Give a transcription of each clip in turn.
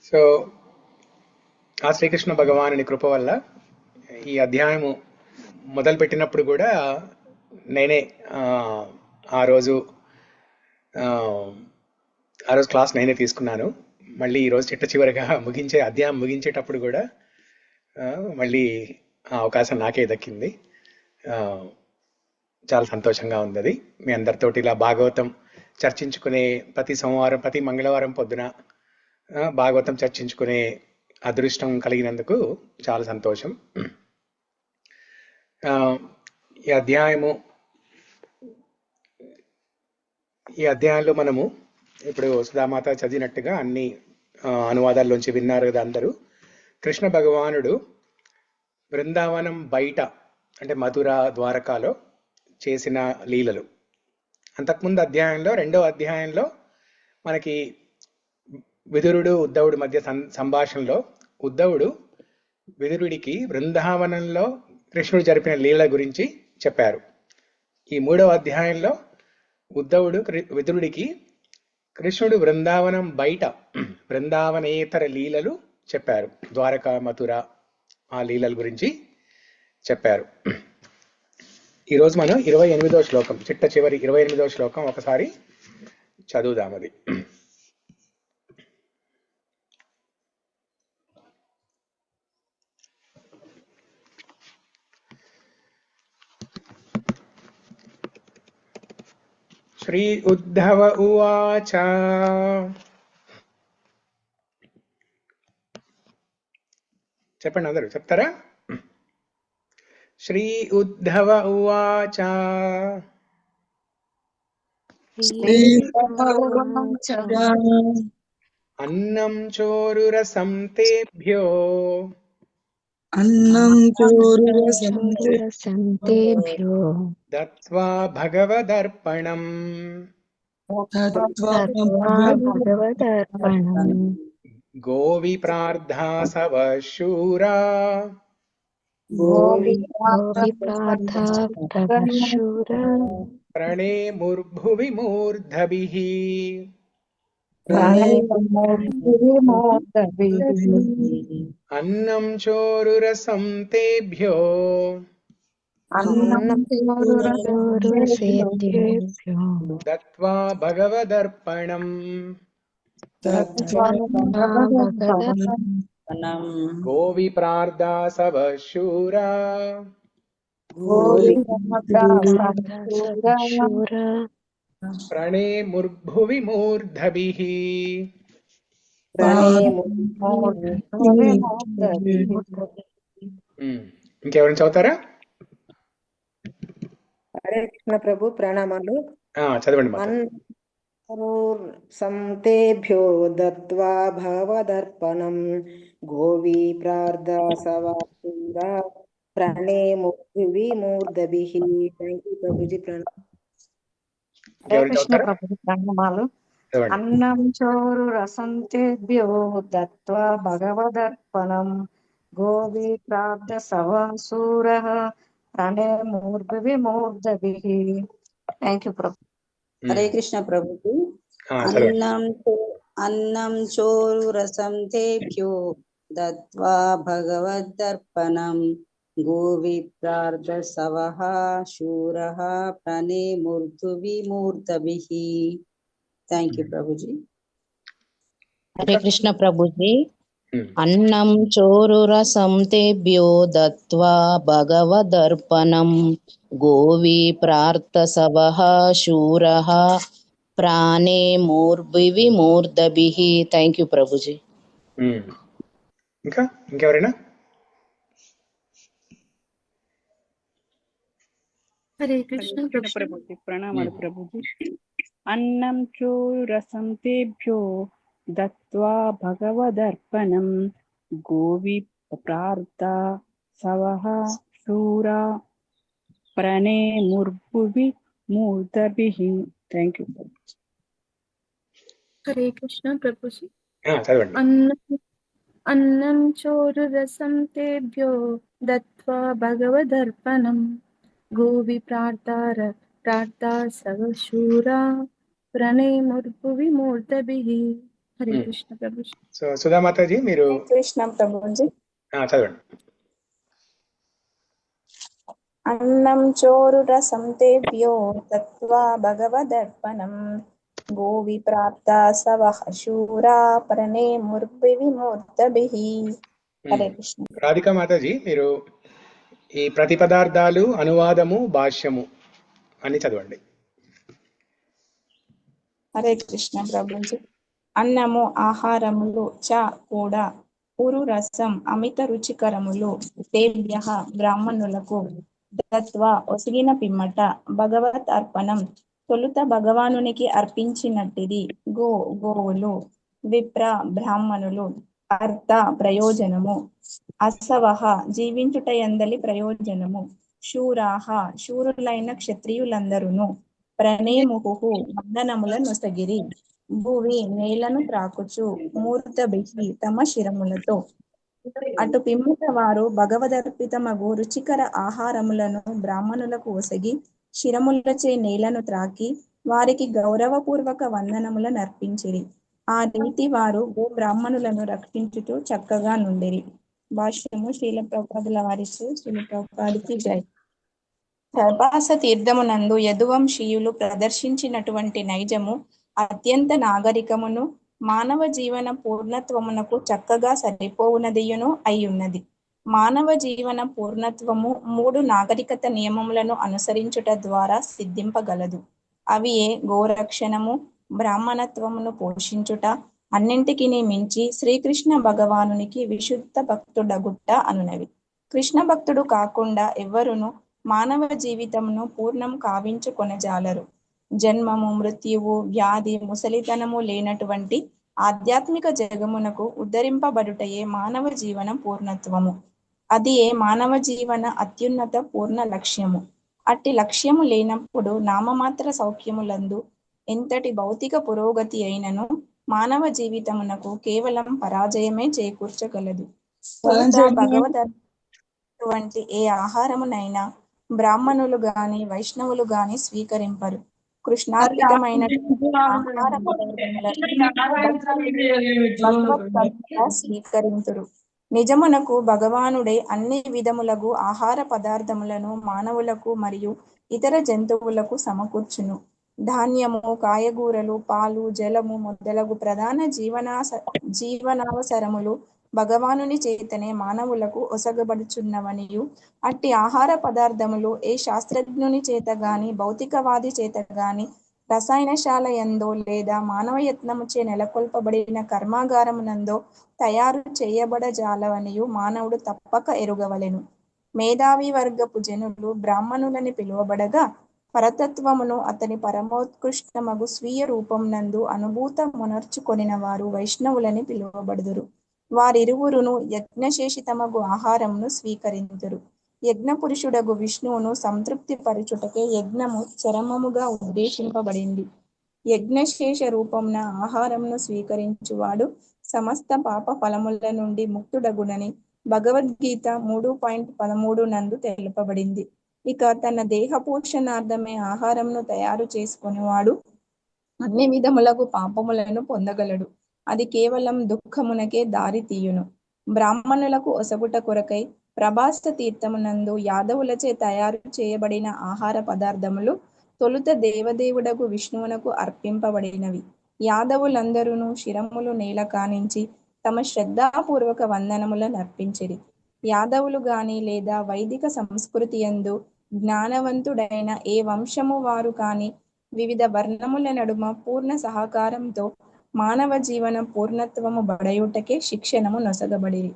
So ఆ శ్రీకృష్ణ భగవానుని కృప వల్ల ఈ అధ్యాయము మొదలు పెట్టినప్పుడు కూడా నేనే ఆ, ఆ రోజు ఆ, ఆ రోజు క్లాస్ నేనే తీసుకున్నాను. మళ్ళీ ఈ రోజు చిట్ట చివరిగా అధ్యాయం ముగించేటప్పుడు కూడా ఆ, మళ్ళీ ఆ అవకాశం నాకే దక్కింది. ఆ, చాలా సంతోషంగా ఉంది అది. మీ అందరితోటి ఇలా భాగవతం చర్చించుకునే ప్రతి సోమవారం ప్రతి మంగళవారం పొద్దున భాగవతం చర్చించుకునే అదృష్టం కలిగినందుకు చాలా సంతోషం. ఆ, ఈ అధ్యాయము ఈ అధ్యాయంలో మనము ఇప్పుడు సుధామాత చదివినట్టుగా అన్ని అనువాదాల్లోంచి విన్నారు కదా అందరూ. కృష్ణ భగవానుడు బృందావనం బయట అంటే మధుర ద్వారకాలో చేసిన లీలలు. అంతకుముందు అధ్యాయంలో రెండో అధ్యాయంలో మనకి విదురుడు ఉద్ధవుడి మధ్య సంభాషణలో ఉద్ధవుడు విదురుడికి బృందావనంలో కృష్ణుడు జరిపిన లీల గురించి చెప్పారు. ఈ మూడవ అధ్యాయంలో ఉద్ధవుడు విదురుడికి కృష్ణుడు బృందావనం బయట బృందావనేతర లీలలు చెప్పారు. ద్వారక మథుర ఆ లీలల గురించి చెప్పారు. ఈరోజు మనం 28వ శ్లోకం, చిట్ట చివరి 28వ శ్లోకం ఒకసారి చదువుదాం. అది శ్రీ ఉద్ధవ ఉవాచ చెప్పండి, అందరూ చెప్తారా? శ్రీ ఉద్ధవ ఉవాచ అన్నం చోరురసం తేభ్యో దత్వా భగవదర్పణం గోవిప్రార్థాసవ శూరా ప్రణేముర్భువి మూర్ధభిః. అన్నం చోరురసం తేభ్యో దత్వా భగవదర్పణం గోవిప్రార్థాసవ శూరా ప్రణేముర్భువి మూర్ధభిః. ఇంకెవరైనా చదువుతారా? హరే కృష్ణ ప్రభు, ప్రణామాలు. చదవండి. సంతేభ్యో దత్వా భవదర్పణం గోవీ ప్రార్థసవాసూరా ప్రణేముర్భువి మూర్ధభిః. థ్యాంక్ యూ ప్రభుజీ. హరే కృష్ణ ప్రభు, ప్రణామాలు. అన్నం చోరు రసం తేభ్యో దత్వా భగవదర్పణం గోవి ప్రార్థ సవాసూర ప్రణేముర్భువి మూర్ధభిః. థ్యాంక్ యూ ప్రభు. హరే కృష్ణ ప్రభుజీ. అన్నం చోరు రసం తేభ్యో దత్వా భగవదర్పణం గోవి ప్రార్థ సవః శూరః ప్రణేముర్భువి మూర్ధభిః. థ్యాంక్ యూ ప్రభుజీ. హరే కృష్ణ ప్రభుజీ. అన్నం చోరు రసం తేభ్యో దత్వా భగవదర్పణం గోవి ప్రార్థ సవః శూరః ప్రాణేముర్భువి మూర్ధభిః. Thank you Prabhuji. ఇంకెవరైనా? హరే కృష్ణ ప్రభుజీ, ప్రణామాలు ప్రభుజీ. అన్నం చోరు రసం తేభ్యో దత్వా భగవదర్పణం గోవి ప్రార్థ సవః శూరా ప్రణేముర్భువి మూర్ధభిః. Thank you. హరే కృష్ణ ప్రభుజీ. చదవండి. అన్నం చోరు రసం తేభ్యో దత్వా భగవదర్పణం గోవి ప్రార్థ సవ శూరా ప్రణేముర్భువి మూర్ధభిః. హరే కృష్ణ ప్రభుజీ. సో సుధామాతాజీ మీరు కృష్ణ ప్రభుజీ. చదవండి. అన్నం చోరు రసం తేభ్యో దత్వా భగవదర్పణం గోవిప్రాప్త సవః శూరా పరణే ముర్భిర్విమూర్తభిః. హరే కృష్ణ. రాధికా మాతాజీ మీరు ఈ ప్రతిపదార్థాలు అనువాదము భాష్యము అని చదవండి. హరే కృష్ణ ప్రభుజీ. అన్నము ఆహారములు చ కూడా ఉరు రసం అమిత రుచికరములు తేభ్యః బ్రాహ్మణులకు దత్వా ఒసిగిన పిమ్మట భగవత్ అర్పణం తొలుత భగవానునికి అర్పించినట్టిది. గోవులు విప్ర బ్రాహ్మణులు అర్థ ప్రయోజనము అసవహ జీవించుటయందలి ప్రయోజనము శూరాహ శూరులైన క్షత్రియులందరును ప్రణేముహు వందనముల నొసగిరి భూవి నేలను త్రాకుచు మూర్ధభిహి తమ శిరములతో అటు పిమ్మట వారు భగవదర్పితమగు రుచికర ఆహారములను బ్రాహ్మణులకు ఒసగి శిరములచే నేలను త్రాకి వారికి గౌరవపూర్వక వందనముల నర్పించిరి. ఆ రీతి వారు బ్రాహ్మణులను రక్షించుతూ చక్కగా నుండిరి. భాష్యము శ్రీల ప్రభుపాదుల వారిచే శ్రీల ప్రభుపాదికి జై. ప్రభాస తీర్థమునందు యదువంశీయులు ప్రదర్శించినటువంటి నైజము అత్యంత నాగరికమును మానవ జీవన పూర్ణత్వమునకు చక్కగా సరిపోవునదియును అయ్యున్నది. మానవ జీవన పూర్ణత్వము 3 నాగరికత నియమములను అనుసరించుట ద్వారా సిద్ధింపగలదు. అవి గోరక్షణము, బ్రాహ్మణత్వమును పోషించుట, అన్నింటికి మించి శ్రీకృష్ణ భగవానునికి విశుద్ధ భక్తుడగుట్ట అనునవి. కృష్ణ భక్తుడు కాకుండా ఎవ్వరును మానవ జీవితమును పూర్ణం కావించుకొనజాలరు. జన్మము, మృత్యువు, వ్యాధి, ముసలితనము లేనటువంటి ఆధ్యాత్మిక జగమునకు ఉద్ధరింపబడుటయే మానవ జీవన పూర్ణత్వము. అది మానవ జీవన అత్యున్నత పూర్ణ లక్ష్యము. అట్టి లక్ష్యము లేనప్పుడు నామమాత్ర సౌఖ్యములందు ఎంతటి భౌతిక పురోగతి అయినను మానవ జీవితమునకు కేవలం పరాజయమే చేకూర్చగలదు. భగవదటువంటి ఏ ఆహారమునైనా బ్రాహ్మణులు గాని వైష్ణవులు గాని స్వీకరింపరు. కృష్ణార్పితమైన ఆహార పదార్థములను స్వీకరింతురు. నిజమునకు భగవానుడే అన్ని విధములగు ఆహార పదార్థములను మానవులకు మరియు ఇతర జంతువులకు సమకూర్చును. ధాన్యము, కాయగూరలు, పాలు, జలము మొదలగు ప్రధాన జీవనావసరములు భగవానుని చేతనే మానవులకు ఒసగబడుచున్నవనియు అట్టి ఆహార పదార్థములు ఏ శాస్త్రజ్ఞుని చేత గాని భౌతికవాది చేత గాని రసాయనశాల యందో లేదా మానవ యత్నముచే నెలకొల్పబడిన కర్మాగారమునందో తయారు చేయబడజాలవనియు మానవుడు తప్పక ఎరుగవలెను. మేధావి వర్గపు జనులు బ్రాహ్మణులని పిలువబడగా పరతత్వమును అతని పరమోత్కృష్టమగు స్వీయ రూపంనందు అనుభూత మునర్చుకొనిన వారు వైష్ణవులని పిలువబడుదురు. వారిరువురును యజ్ఞశేషితమగు ఆహారమును స్వీకరింతురు. యజ్ఞ పురుషుడగు విష్ణువును సంతృప్తి పరచుటకే యజ్ఞము చరమముగా ఉద్దేశింపబడింది. యజ్ఞశేష రూపంన ఆహారమును స్వీకరించువాడు సమస్త పాప ఫలముల నుండి ముక్తుడగునని భగవద్గీత 3.13 నందు తెలుపబడింది. ఇక తన దేహ పోషణార్థమే ఆహారమును తయారు చేసుకునేవాడు అన్ని విధములకు పాపములను పొందగలడు. అది కేవలం దుఃఖమునకే దారి తీయును. బ్రాహ్మణులకు ఒసగుట కొరకై ప్రభాస తీర్థమునందు యాదవులచే తయారు చేయబడిన ఆహార పదార్థములు తొలుత దేవదేవుడకు విష్ణువునకు అర్పింపబడినవి. యాదవులందరూ శిరములు నేల కానించి తమ శ్రద్ధాపూర్వక వందనములను అర్పించిరి. యాదవులు గాని లేదా వైదిక సంస్కృతి యందు జ్ఞానవంతుడైన ఏ వంశము వారు కాని వివిధ వర్ణముల నడుమ పూర్ణ సహకారంతో మానవ జీవన పూర్ణత్వము బడయుటకే శిక్షణము నొసగబడిరి.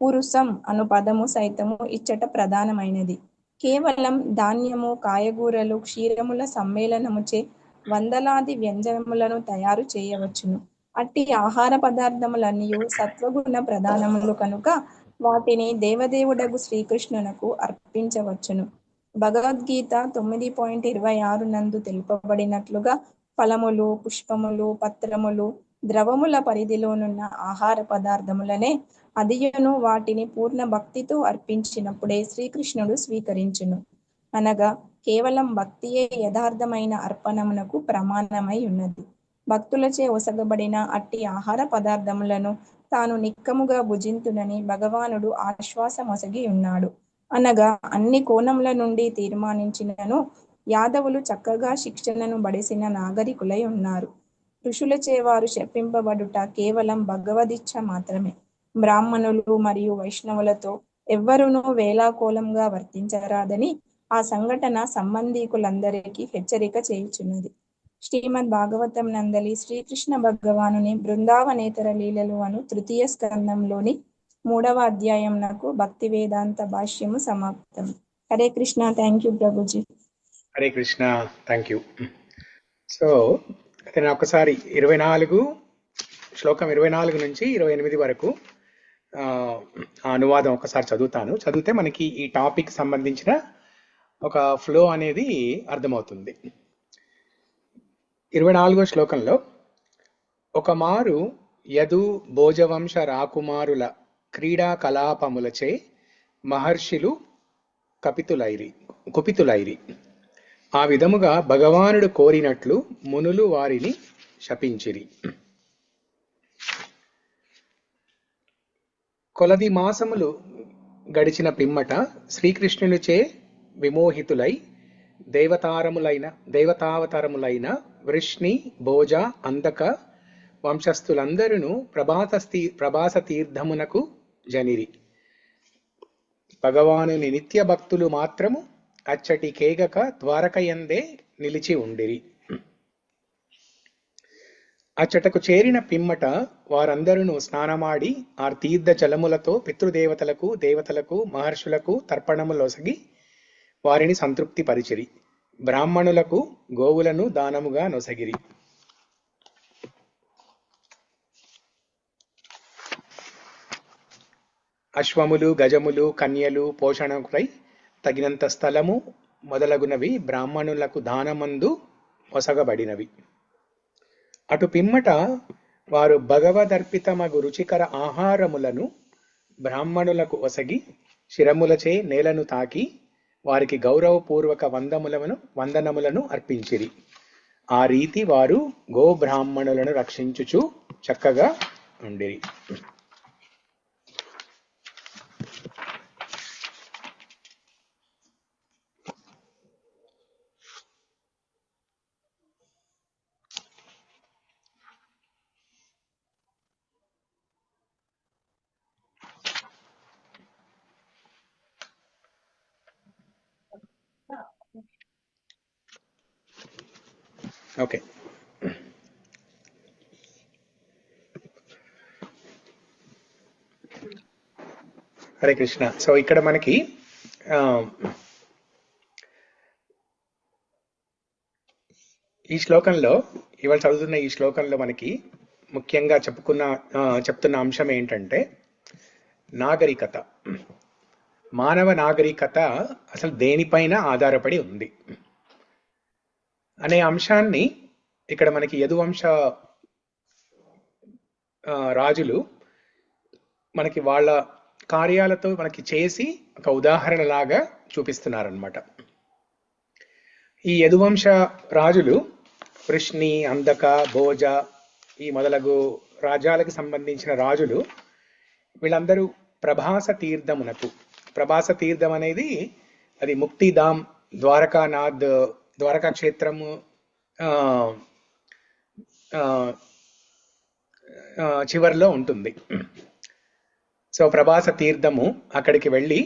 పురుషం అను పదము సైతము ఇచ్చట ప్రధానమైనది. కేవలం ధాన్యము, కాయగూరలు, క్షీరముల సమ్మేళనముచే వందలాది వ్యంజనములను తయారు చేయవచ్చును. అట్టి ఆహార పదార్థములన్నీ సత్వగుణ ప్రధానములు కనుక వాటిని దేవదేవుడగు శ్రీకృష్ణునకు అర్పించవచ్చును. భగవద్గీత 9.26 నందు తెలుపబడినట్లుగా ఫలములు, పుష్పములు, పత్రములు, ద్రవముల పరిధిలోనున్న ఆహార పదార్థములనే అదియును వాటిని పూర్ణ భక్తితో అర్పించినప్పుడే శ్రీకృష్ణుడు స్వీకరించును. అనగా కేవలం భక్తియే యథార్థమైన అర్పణమునకు ప్రమాణమై ఉన్నది. భక్తులచే ఒసగబడిన అట్టి ఆహార పదార్థములను తాను నిక్కముగా భుజింతునని భగవానుడు ఆశ్వాసమొసగి ఉన్నాడు. అనగా అన్ని కోణముల నుండి తీర్మానించినను యాదవులు చక్కగా శిక్షణను బడిసిన నాగరికులై ఉన్నారు. ఋషులచే వారు శపింపబడుట కేవలం భగవదిచ్ఛ మాత్రమే. బ్రాహ్మణులు మరియు వైష్ణవులతో ఎవ్వరునూ వేలాకోలంగా వర్తించరాదని ఆ సంఘటన సంబంధీకులందరికీ హెచ్చరిక చేయుచున్నది. శ్రీమద్ భాగవతం నందలి శ్రీకృష్ణ భగవానుని బృందావనేతర లీలలు అను తృతీయ స్కందంలోని 3వ అధ్యాయంనకు భక్తి వేదాంత భాష్యము సమాప్తం. హరే కృష్ణ. థ్యాంక్ యూ ప్రభుజీ. Hare Krishna. Thank you. So నేను ఒకసారి శ్లోకం 24 నుంచి 28 వరకు ఆ అనువాదం ఒకసారి చదువుతాను. చదివితే మనకి ఈ టాపిక్ సంబంధించిన ఒక ఫ్లో అనేది అర్థమవుతుంది. 24వ శ్లోకంలో, ఒక మారు యదు భోజవంశ రాకుమారుల క్రీడా కలాపములచే మహర్షులు కుపితులైరి. ఆ విధముగా భగవానుడు కోరినట్లు మునులు వారిని శపించిరి. కొలది మాసములు గడిచిన పిమ్మట శ్రీకృష్ణునిచే విమోహితులై దేవతావతారములైన వృష్ణి, భోజ, అందక వంశస్థులందరూ ప్రభాస తీర్థమునకు జనిరి. భగవానుని నిత్య భక్తులు మాత్రము అచ్చటి కేగక ద్వారకయందే నిలిచి ఉండిరి. అచ్చటకు చేరిన పిమ్మట వారందరూ స్నానమాడి ఆ తీర్థ జలములతో పితృదేవతలకు, దేవతలకు, మహర్షులకు తర్పణములొసగి వారిని సంతృప్తి పరిచిరి. బ్రాహ్మణులకు గోవులను దానముగా నొసగిరి. అశ్వములు, గజములు, కన్యలు పోషణకులై తగినంత స్థలము మొదలగునవి బ్రాహ్మణులకు దానమందు మొసగబడినవి. అటు పిమ్మట వారు భగవదర్పితమగు రుచికర ఆహారములను బ్రాహ్మణులకు ఒసగి శిరములచే నేలను తాకి వారికి గౌరవపూర్వక వందనములను అర్పించిరి. ఆ రీతి వారు గోబ్రాహ్మణులను రక్షించుచు చక్కగా ఉండిరి. ఓకే, హరే కృష్ణ. సో ఇక్కడ మనకి ఈ శ్లోకంలో, ఇవాళ చదువుతున్న ఈ శ్లోకంలో మనకి ముఖ్యంగా చెప్తున్న అంశం ఏంటంటే నాగరికత. మానవ నాగరికత అసలు దేనిపైన ఆధారపడి ఉంది అనే అంశాన్ని ఇక్కడ మనకి యదువంశ రాజులు మనకి వాళ్ళ కార్యాలతో మనకి చేసి ఒక ఉదాహరణలాగా చూపిస్తున్నారనమాట. ఈ యదువంశ రాజులు వృష్ణి, అందక, భోజ ఈ మొదలగు రాజ్యాలకు సంబంధించిన రాజులు వీళ్ళందరూ ప్రభాస తీర్థం అనేది అది ముక్తిధామ్, ద్వారకానాథ్, ద్వారకా క్షేత్రము చివరిలో ఉంటుంది. సో ప్రభాస తీర్థము అక్కడికి వెళ్ళి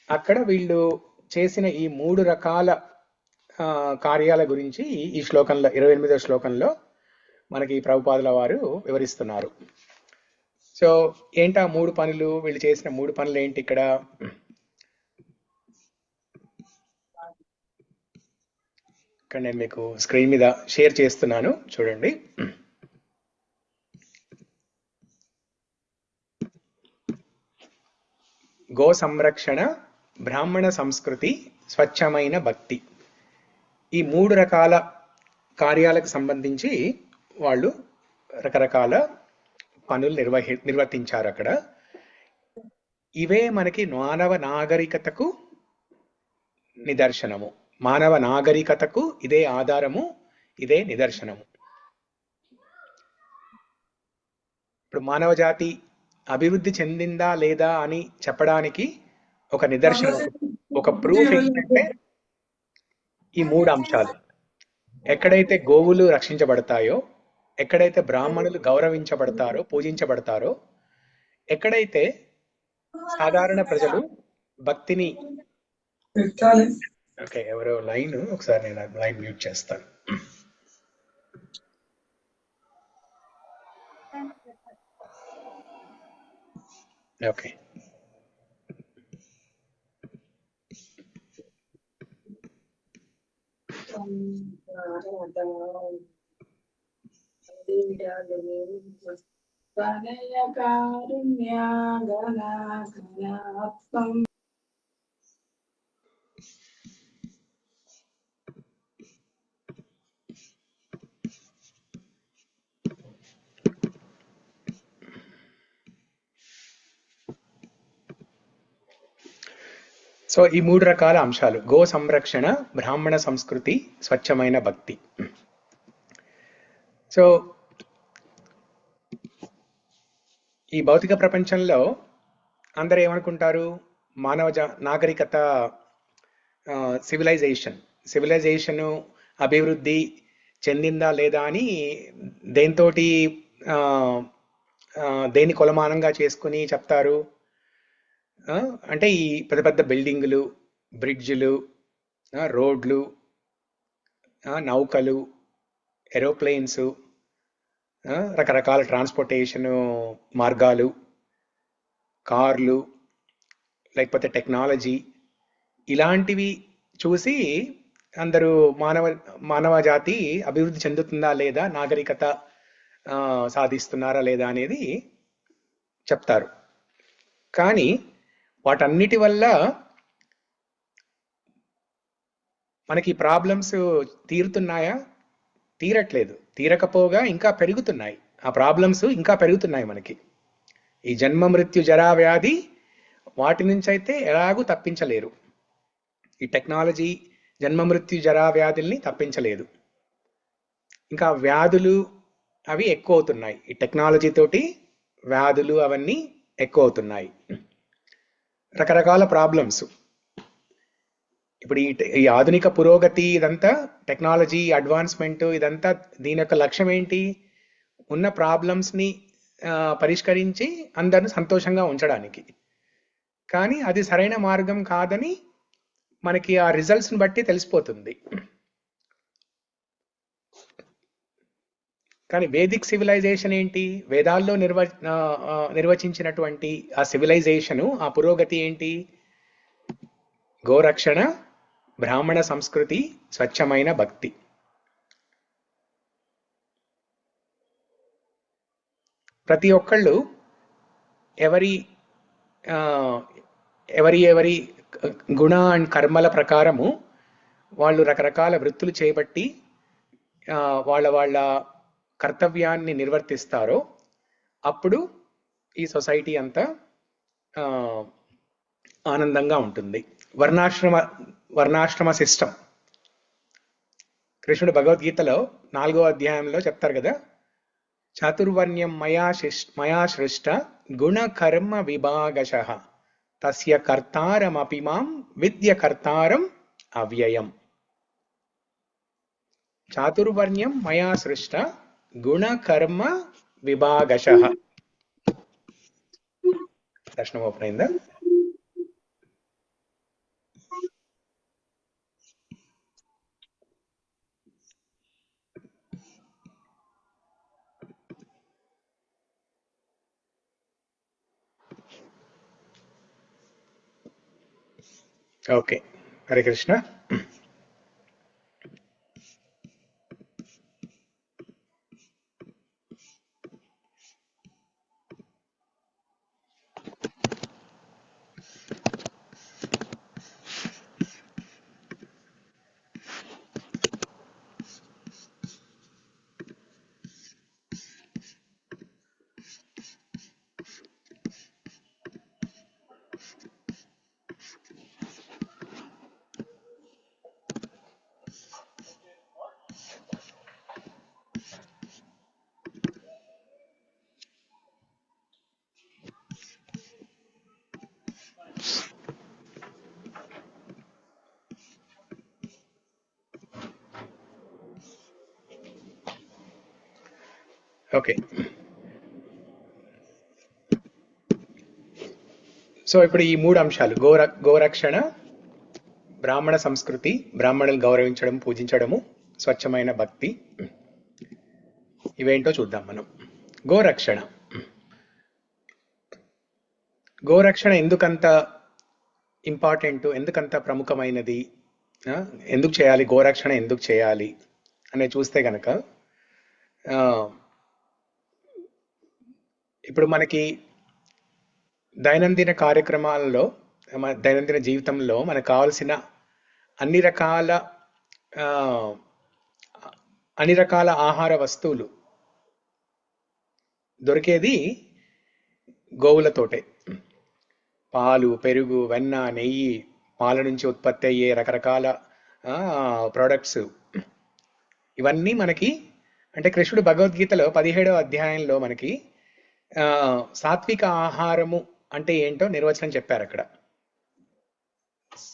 అక్కడ వీళ్ళు చేసిన ఈ 3 రకాల కార్యాల గురించి ఈ శ్లోకంలో 28వ శ్లోకంలో మనకి ప్రభుపాదుల వారు వివరిస్తున్నారు. సో ఏంటా 3 పనులు, వీళ్ళు చేసిన 3 పనులు ఏంటి? ఇక్కడ నేను మీకు స్క్రీన్ మీద షేర్ చేస్తున్నాను, చూడండి. గో సంరక్షణ, బ్రాహ్మణ సంస్కృతి, స్వచ్ఛమైన భక్తి, ఈ 3 రకాల కార్యాలకు సంబంధించి వాళ్ళు రకరకాల పనులు నిర్వర్తించారు అక్కడ. ఇవే మనకి మానవ నాగరికతకు నిదర్శనము. మానవ నాగరికతకు ఇదే ఆధారము, ఇదే నిదర్శనము. ఇప్పుడు మానవ జాతి అభివృద్ధి చెందిందా లేదా అని చెప్పడానికి ఒక నిదర్శనం, ఒక ప్రూఫ్ ఏంటంటే ఈ 3 అంశాలు. ఎక్కడైతే గోవులు రక్షించబడతాయో, ఎక్కడైతే బ్రాహ్మణులు గౌరవించబడతారో, పూజించబడతారో, ఎక్కడైతే సాధారణ ప్రజలు భక్తిని, ఓకే ఎవరో లైన్, ఒకసారి నేను లైన్ మ్యూట్ చేస్తాను. ఓకే, సో ఈ 3 రకాల అంశాలు: గో సంరక్షణ, బ్రాహ్మణ సంస్కృతి, స్వచ్ఛమైన భక్తి. సో ఈ భౌతిక ప్రపంచంలో అందరూ ఏమనుకుంటారు? నాగరికత, సివిలైజేషన్ అభివృద్ధి చెందిందా లేదా అని దేని కొలమానంగా చేసుకుని చెప్తారు? అంటే ఈ పెద్ద పెద్ద బిల్డింగులు, బ్రిడ్జ్లు, రోడ్లు, నౌకలు, ఏరోప్లేన్స్, రకరకాల ట్రాన్స్పోర్టేషన్ మార్గాలు, కార్లు, లేకపోతే టెక్నాలజీ, ఇలాంటివి చూసి అందరూ మానవ జాతి అభివృద్ధి చెందుతుందా లేదా, నాగరికత సాధిస్తున్నారా లేదా అనేది చెప్తారు. కానీ వాటన్నిటి వల్ల మనకి ప్రాబ్లమ్స్ తీరుతున్నాయా? తీరట్లేదు. తీరకపోగా ఇంకా పెరుగుతున్నాయి. ఆ ప్రాబ్లమ్స్ ఇంకా పెరుగుతున్నాయి మనకి. ఈ జన్మ మృత్యు జరా వ్యాధి, వాటి నుంచి అయితే ఎలాగూ తప్పించలేరు. ఈ టెక్నాలజీ జన్మ మృత్యు జరా వ్యాధుల్ని తప్పించలేదు. ఇంకా వ్యాధులు అవి ఎక్కువ అవుతున్నాయి. ఈ టెక్నాలజీ తోటి వ్యాధులు అవన్నీ ఎక్కువ అవుతున్నాయి. రకరకాల ప్రాబ్లమ్స్. ఇప్పుడు ఈ ఆధునిక పురోగతి, ఇదంతా టెక్నాలజీ అడ్వాన్స్మెంట్, ఇదంతా దీని యొక్క లక్ష్యం ఏంటి? ఉన్న ప్రాబ్లమ్స్ని పరిష్కరించి అందరిని సంతోషంగా ఉంచడానికి. కానీ అది సరైన మార్గం కాదని మనకి ఆ రిజల్ట్స్ని బట్టి తెలిసిపోతుంది. కానీ వేదిక్ సివిలైజేషన్ ఏంటి? వేదాల్లో నిర్వచించినటువంటి ఆ సివిలైజేషను, ఆ పురోగతి ఏంటి? గోరక్షణ, బ్రాహ్మణ సంస్కృతి, స్వచ్ఛమైన భక్తి. ప్రతి ఒక్కళ్ళు ఎవరి గుణ అండ్ కర్మల ప్రకారము వాళ్ళు రకరకాల వృత్తులు చేపట్టి వాళ్ళ కర్తవ్యాన్ని నిర్వర్తిస్తారో అప్పుడు ఈ సొసైటీ అంతా ఆనందంగా ఉంటుంది. వర్ణాశ్రమ సిస్టమ్. కృష్ణుడు భగవద్గీతలో 4వ అధ్యాయంలో చెప్తారు కదా, చాతుర్వర్ణ్యం మయా సృష్ట గుణ కర్మ విభాగశః తస్య కర్తారమపి మాం విద్య కర్తారం అవ్యయం. చాతుర్వర్ణ్యం మయా సృష్ట గుణ కర్మ విభాగశః. దర్శనం ఓపెన్ అయిందా? Okay, Hare Krishna. Okay. So ఇప్పుడు ఈ 3 అంశాలు గోరక్షణ, బ్రాహ్మణ సంస్కృతి, బ్రాహ్మణులు గౌరవించడం, పూజించడము, స్వచ్ఛమైన భక్తి, ఇవేంటో చూద్దాం మనం. గోరక్షణ. గోరక్షణ ఎందుకంత ఇంపార్టెంట్, ఎందుకంత ప్రముఖమైనది, ఎందుకు చేయాలి, గోరక్షణ ఎందుకు చేయాలి అనేది చూస్తే కనుక ఇప్పుడు మనకి దైనందిన కార్యక్రమాలలో, దైనందిన జీవితంలో మనకు కావాల్సిన అన్ని రకాల ఆహార వస్తువులు దొరికేది గోవులతోటే. పాలు, పెరుగు, వెన్న, నెయ్యి, పాల నుంచి ఉత్పత్తి అయ్యే రకరకాల ప్రోడక్ట్స్, ఇవన్నీ మనకి అంటే కృష్ణుడు భగవద్గీతలో 17వ అధ్యాయంలో మనకి సాత్విక ఆహారము అంటే ఏంటో నిర్వచనం చెప్పారు. అక్కడ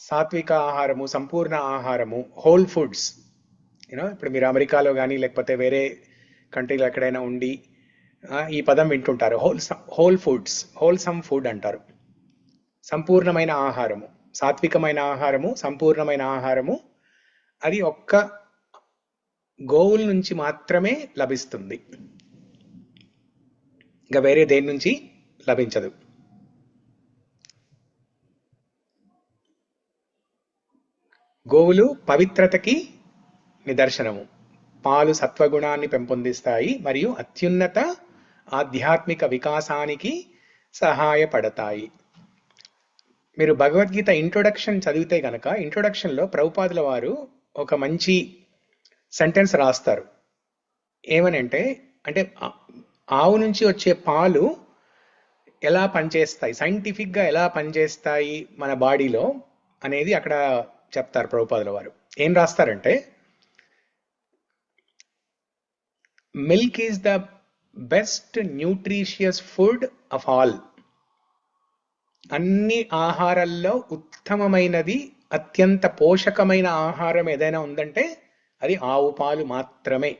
సాత్విక ఆహారము, సంపూర్ణ ఆహారము, హోల్ ఫుడ్స్. ఇప్పుడు మీరు అమెరికాలో కానీ లేకపోతే వేరే కంట్రీలో ఎక్కడైనా ఉండి ఈ పదం వింటుంటారు. హోల్ ఫుడ్స్, హోల్సమ్ ఫుడ్ అంటారు. సంపూర్ణమైన ఆహారము, సాత్వికమైన ఆహారము, సంపూర్ణమైన ఆహారము అది ఒక్క గోవుల నుంచి మాత్రమే లభిస్తుంది, ఇంకా వేరే దేని నుంచి లభించదు. గోవులు పవిత్రతకి నిదర్శనము. పాలు సత్వగుణాన్ని పెంపొందిస్తాయి మరియు అత్యున్నత ఆధ్యాత్మిక వికాసానికి సహాయపడతాయి. మీరు భగవద్గీత ఇంట్రొడక్షన్ చదివితే కనుక ఇంట్రొడక్షన్లో ప్రభుపాదుల వారు ఒక మంచి సెంటెన్స్ రాస్తారు. ఏమనంటే, అంటే ఆవు నుంచి వచ్చే పాలు ఎలా పనిచేస్తాయి, సైంటిఫిక్గా ఎలా పనిచేస్తాయి మన బాడీలో అనేది అక్కడ చెప్తారు ప్రభుపాదుల వారు. ఏం రాస్తారంటే, milk is the best nutritious food of all. అన్ని ఆహారాల్లో ఉత్తమమైనది, అత్యంత పోషకమైన ఆహారం ఏదైనా ఉందంటే అది ఆవు పాలు మాత్రమే.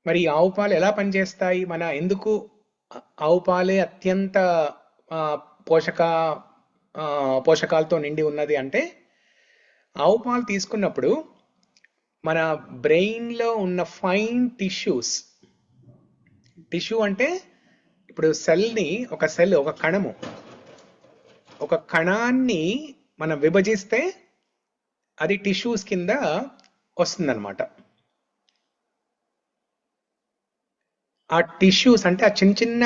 మరి ఆవు పాలు ఎలా పనిచేస్తాయి, మన ఎందుకు ఆవు పాలే అత్యంత పోషకాలతో నిండి ఉన్నది అంటే, ఆవు పాలు తీసుకున్నప్పుడు మన బ్రెయిన్లో ఉన్న ఫైన్ టిష్యూస్, టిష్యూ అంటే ఇప్పుడు ఒక కణము, ఒక కణాన్ని మనం విభజిస్తే అది టిష్యూస్ కింద వస్తుందన్నమాట. ఆ టిష్యూస్ అంటే ఆ చిన్న చిన్న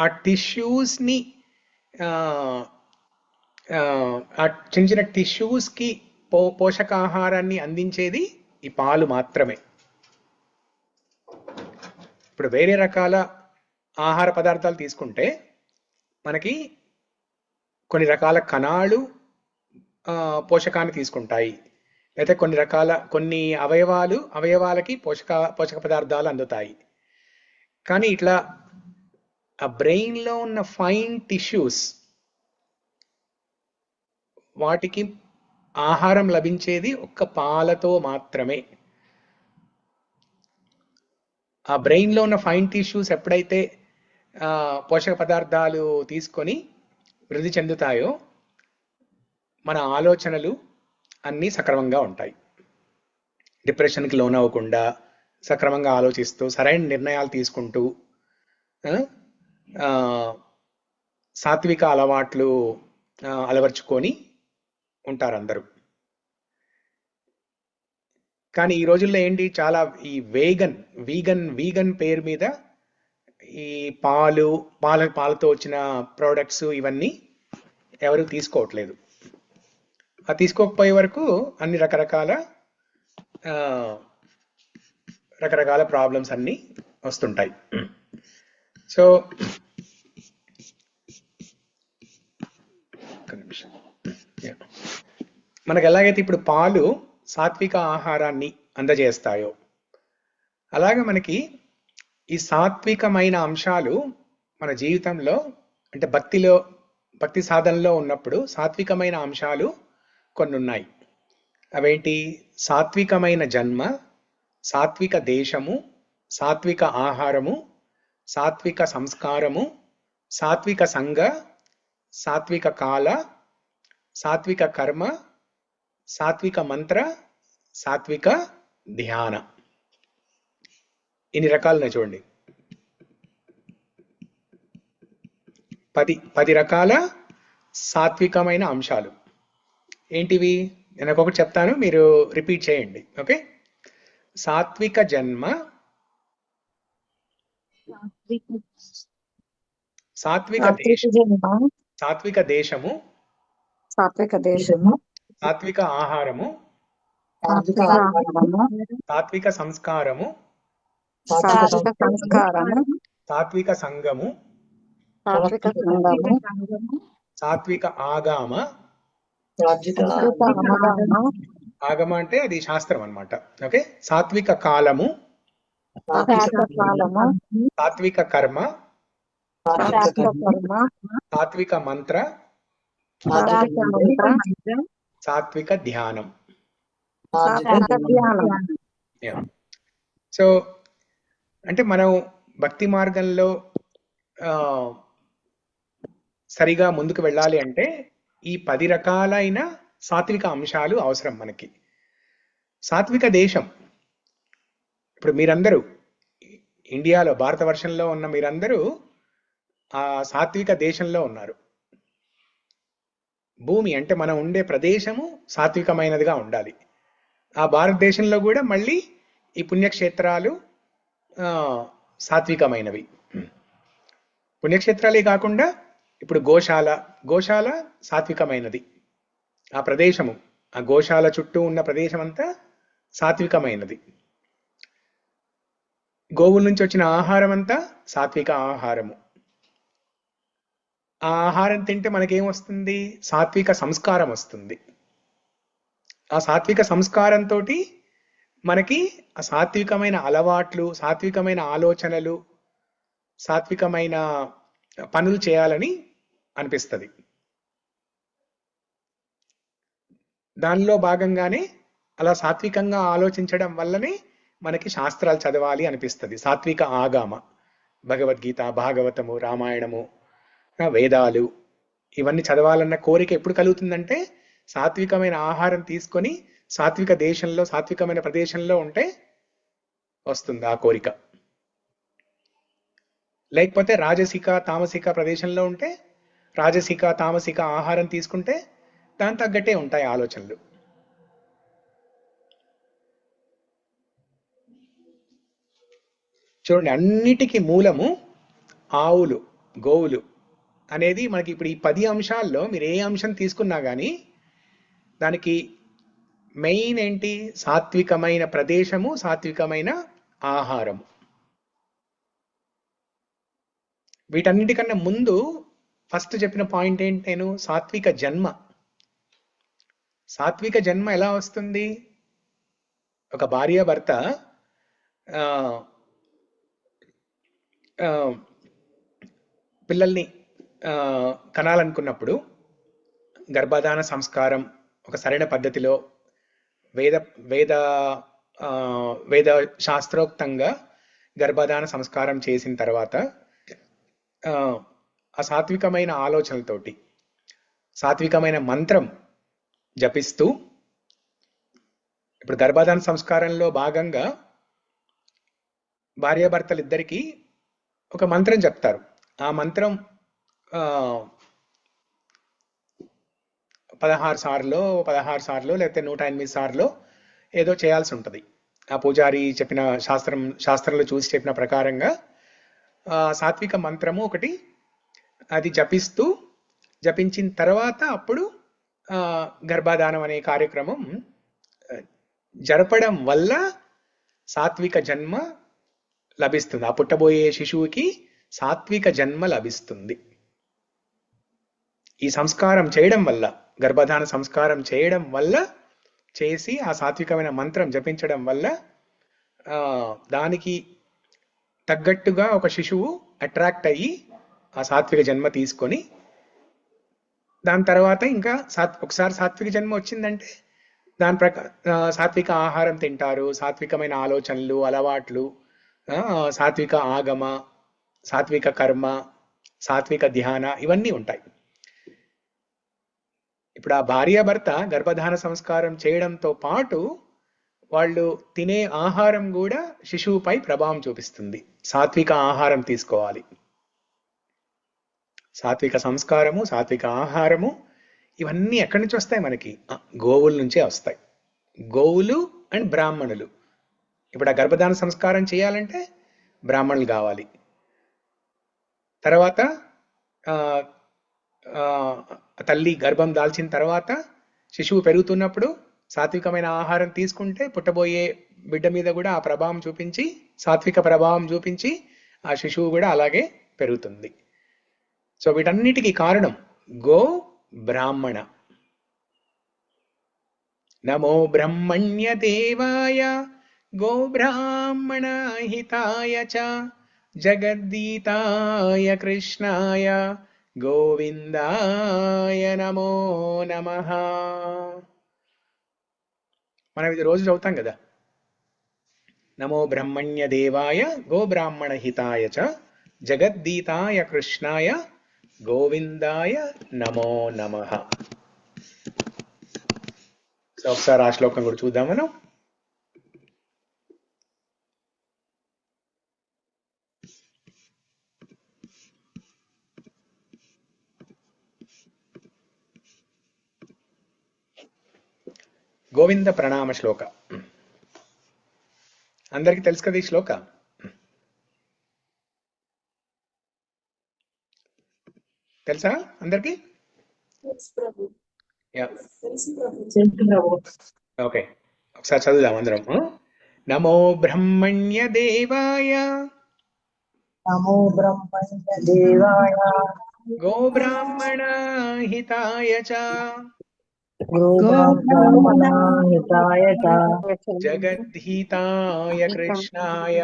ఆ టిష్యూస్ని ఆ చిన్న చిన్న టిష్యూస్కి పోషకాహారాన్ని అందించేది ఈ పాలు మాత్రమే. ఇప్పుడు వేరే రకాల ఆహార పదార్థాలు తీసుకుంటే మనకి కొన్ని రకాల కణాలు పోషకాన్ని తీసుకుంటాయి, అయితే కొన్ని అవయవాలకి పోషక పదార్థాలు అందుతాయి. కానీ ఇట్లా ఆ బ్రెయిన్లో ఉన్న ఫైన్ టిష్యూస్, వాటికి ఆహారం లభించేది ఒక్క పాలతో మాత్రమే. ఆ బ్రెయిన్లో ఉన్న ఫైన్ టిష్యూస్ ఎప్పుడైతే పోషక పదార్థాలు తీసుకొని వృద్ధి చెందుతాయో మన ఆలోచనలు అన్నీ సక్రమంగా ఉంటాయి. డిప్రెషన్కి లోనవ్వకుండా సక్రమంగా ఆలోచిస్తూ సరైన నిర్ణయాలు తీసుకుంటూ సాత్విక అలవాట్లు అలవర్చుకొని ఉంటారు అందరూ. కానీ ఈ రోజుల్లో ఏంటి, చాలా ఈ వీగన్ పేరు మీద ఈ పాలతో వచ్చిన ప్రోడక్ట్స్ ఇవన్నీ ఎవరు తీసుకోవట్లేదు. ఆ తీసుకోకపోయే వరకు అన్ని రకరకాల ప్రాబ్లమ్స్ అన్నీ వస్తుంటాయి. సో మనకు ఎలాగైతే ఇప్పుడు పాలు సాత్విక ఆహారాన్ని అందజేస్తాయో, అలాగే మనకి ఈ సాత్వికమైన అంశాలు మన జీవితంలో అంటే భక్తి సాధనలో ఉన్నప్పుడు సాత్వికమైన అంశాలు కొన్ని ఉన్నాయి. అవేంటి? సాత్వికమైన జన్మ, సాత్విక దేశము, సాత్విక ఆహారము, సాత్విక సంస్కారము, సాత్విక సంగ, సాత్విక కాల, సాత్విక కర్మ, సాత్విక మంత్ర, సాత్విక ధ్యాన. ఇన్ని రకాలున్నాయి చూడండి. 10 రకాల సాత్వికమైన అంశాలు ఏంటివి? నేను ఒక్కొక్కటి చెప్తాను, మీరు రిపీట్ చేయండి. ఓకే. సాత్విక జన్మ, సాత్విక దేశము, సాత్విక దేశము, సాత్విక ఆహారము, సాత్విక సంస్కారము, సాత్విక సంగము, సాత్విక ఆగామ. ఆగమ అంటే అది శాస్త్రం అన్నమాట. ఓకే. సాత్విక కాలము, సాత్విక కర్మ, సాత్విక మంత్ర, సాత్విక ధ్యానం. సో అంటే మనం భక్తి మార్గంలో సరిగా ముందుకు వెళ్ళాలి అంటే ఈ 10 రకాలైన సాత్విక అంశాలు అవసరం మనకి. సాత్విక దేశం, ఇప్పుడు మీరందరూ ఇండియాలో, భారతవర్షంలో ఉన్న మీరందరూ ఆ సాత్విక దేశంలో ఉన్నారు. భూమి అంటే మనం ఉండే ప్రదేశము సాత్వికమైనదిగా ఉండాలి. ఆ భారతదేశంలో కూడా మళ్ళీ ఈ పుణ్యక్షేత్రాలు సాత్వికమైనవి. పుణ్యక్షేత్రాలే కాకుండా ఇప్పుడు గోశాల సాత్వికమైనది. ఆ ప్రదేశము, ఆ గోశాల చుట్టూ ఉన్న ప్రదేశం అంతా సాత్వికమైనది. గోవుల నుంచి వచ్చిన ఆహారం అంతా సాత్విక ఆహారము. ఆ ఆహారం తింటే మనకేం వస్తుంది? సాత్విక సంస్కారం వస్తుంది. ఆ సాత్విక సంస్కారంతో మనకి ఆ సాత్వికమైన అలవాట్లు, సాత్వికమైన ఆలోచనలు, సాత్వికమైన పనులు చేయాలని అనిపిస్తుంది. దానిలో భాగంగానే అలా సాత్వికంగా ఆలోచించడం వల్లనే మనకి శాస్త్రాలు చదవాలి అనిపిస్తుంది. సాత్విక ఆగామ, భగవద్గీత, భాగవతము, రామాయణము, వేదాలు ఇవన్నీ చదవాలన్న కోరిక ఎప్పుడు కలుగుతుందంటే సాత్వికమైన ఆహారం తీసుకొని సాత్విక దేశంలో, సాత్వికమైన ప్రదేశంలో ఉంటే వస్తుంది ఆ కోరిక. లేకపోతే రాజసిక, తామసిక ప్రదేశంలో ఉంటే, రాజసిక, తామసిక ఆహారం తీసుకుంటే దాని తగ్గట్టే ఉంటాయి ఆలోచనలు. చూడండి, అన్నిటికీ మూలము ఆవులు, గోవులు అనేది మనకి ఇప్పుడు ఈ 10 అంశాల్లో మీరు ఏ అంశం తీసుకున్నా కానీ దానికి మెయిన్ ఏంటి? సాత్వికమైన ప్రదేశము, సాత్వికమైన ఆహారము. వీటన్నిటికన్నా ముందు ఫస్ట్ చెప్పిన పాయింట్ ఏంటి? నేను సాత్విక జన్మ. సాత్విక జన్మ ఎలా వస్తుంది? ఒక భార్య భర్త పిల్లల్ని కనాలనుకున్నప్పుడు గర్భధాన సంస్కారం ఒక సరైన పద్ధతిలో వేద శాస్త్రోక్తంగా గర్భధాన సంస్కారం చేసిన తర్వాత ఆ సాత్వికమైన ఆలోచనలతోటి సాత్వికమైన మంత్రం జపిస్తూ, ఇప్పుడు గర్భధాన సంస్కారంలో భాగంగా భార్యాభర్తలిద్దరికీ ఒక మంత్రం చెప్తారు. ఆ మంత్రం 16 సార్లు లేకపోతే 108 సార్లు ఏదో చేయాల్సి ఉంటుంది. ఆ పూజారి చెప్పిన శాస్త్రంలో చూసి చెప్పిన ప్రకారంగా సాత్విక మంత్రము ఒకటి అది జపించిన తర్వాత అప్పుడు గర్భధానం అనే కార్యక్రమం జరపడం వల్ల సాత్విక జన్మ లభిస్తుంది. ఆ పుట్టబోయే శిశువుకి సాత్విక జన్మ లభిస్తుంది. ఈ సంస్కారం చేయడం వల్ల, గర్భధాన సంస్కారం చేయడం వల్ల, చేసి ఆ సాత్వికమైన మంత్రం జపించడం వల్ల దానికి తగ్గట్టుగా ఒక శిశువు అట్రాక్ట్ అయ్యి ఆ సాత్విక జన్మ తీసుకొని దాని తర్వాత ఇంకా ఒకసారి సాత్విక జన్మ వచ్చిందంటే దాని సాత్విక ఆహారం తింటారు, సాత్వికమైన ఆలోచనలు, అలవాట్లు, సాత్విక ఆగమ, సాత్విక కర్మ, సాత్విక ధ్యాన, ఇవన్నీ ఉంటాయి. ఇప్పుడు ఆ భార్యాభర్త గర్భధాన సంస్కారం చేయడంతో పాటు వాళ్ళు తినే ఆహారం కూడా శిశువుపై ప్రభావం చూపిస్తుంది. సాత్విక ఆహారం తీసుకోవాలి. సాత్విక సంస్కారము, సాత్విక ఆహారము, ఇవన్నీ ఎక్కడి నుంచి వస్తాయి మనకి? గోవుల నుంచే వస్తాయి. గోవులు అండ్ బ్రాహ్మణులు. ఇప్పుడు ఆ గర్భధాన సంస్కారం చేయాలంటే బ్రాహ్మణులు కావాలి. తర్వాత తల్లి గర్భం దాల్చిన తర్వాత శిశువు పెరుగుతున్నప్పుడు సాత్వికమైన ఆహారం తీసుకుంటే పుట్టబోయే బిడ్డ మీద కూడా ఆ ప్రభావం చూపించి, సాత్విక ప్రభావం చూపించి ఆ శిశువు కూడా అలాగే పెరుగుతుంది. సో వీటన్నిటికీ కారణం గో బ్రాహ్మణ. నమో బ్రహ్మణ్య దేవాయ గో బ్రాహ్మణ హితాయ చ జగద్దీతాయ కృష్ణాయ గోవిందాయ నమో నమః. మనం ఇది రోజు చదువుతాం కదా. నమో బ్రహ్మణ్య దేవాయ గో బ్రాహ్మణ హితాయ చ జగద్దీతాయ కృష్ణాయ గోవిందాయ నమో నమః. సో ఒకసారి ఆ శ్లోకం కూడా చూద్దాం మనం. గోవింద ప్రణామ శ్లోక. అందరికీ తెలుసు కదా ఈ శ్లోక? తెలుసా అందరికి? ఓకే, ఒకసారి చదువుదాం అందరం. నమో బ్రహ్మణ్య దేవాయ నమో బ్రహ్మణ్య దేవాయ గో బ్రాహ్మణ హితాయ చ గోబ్రాహ్మణ హితాయ చ జగద్ధితాయ కృష్ణాయ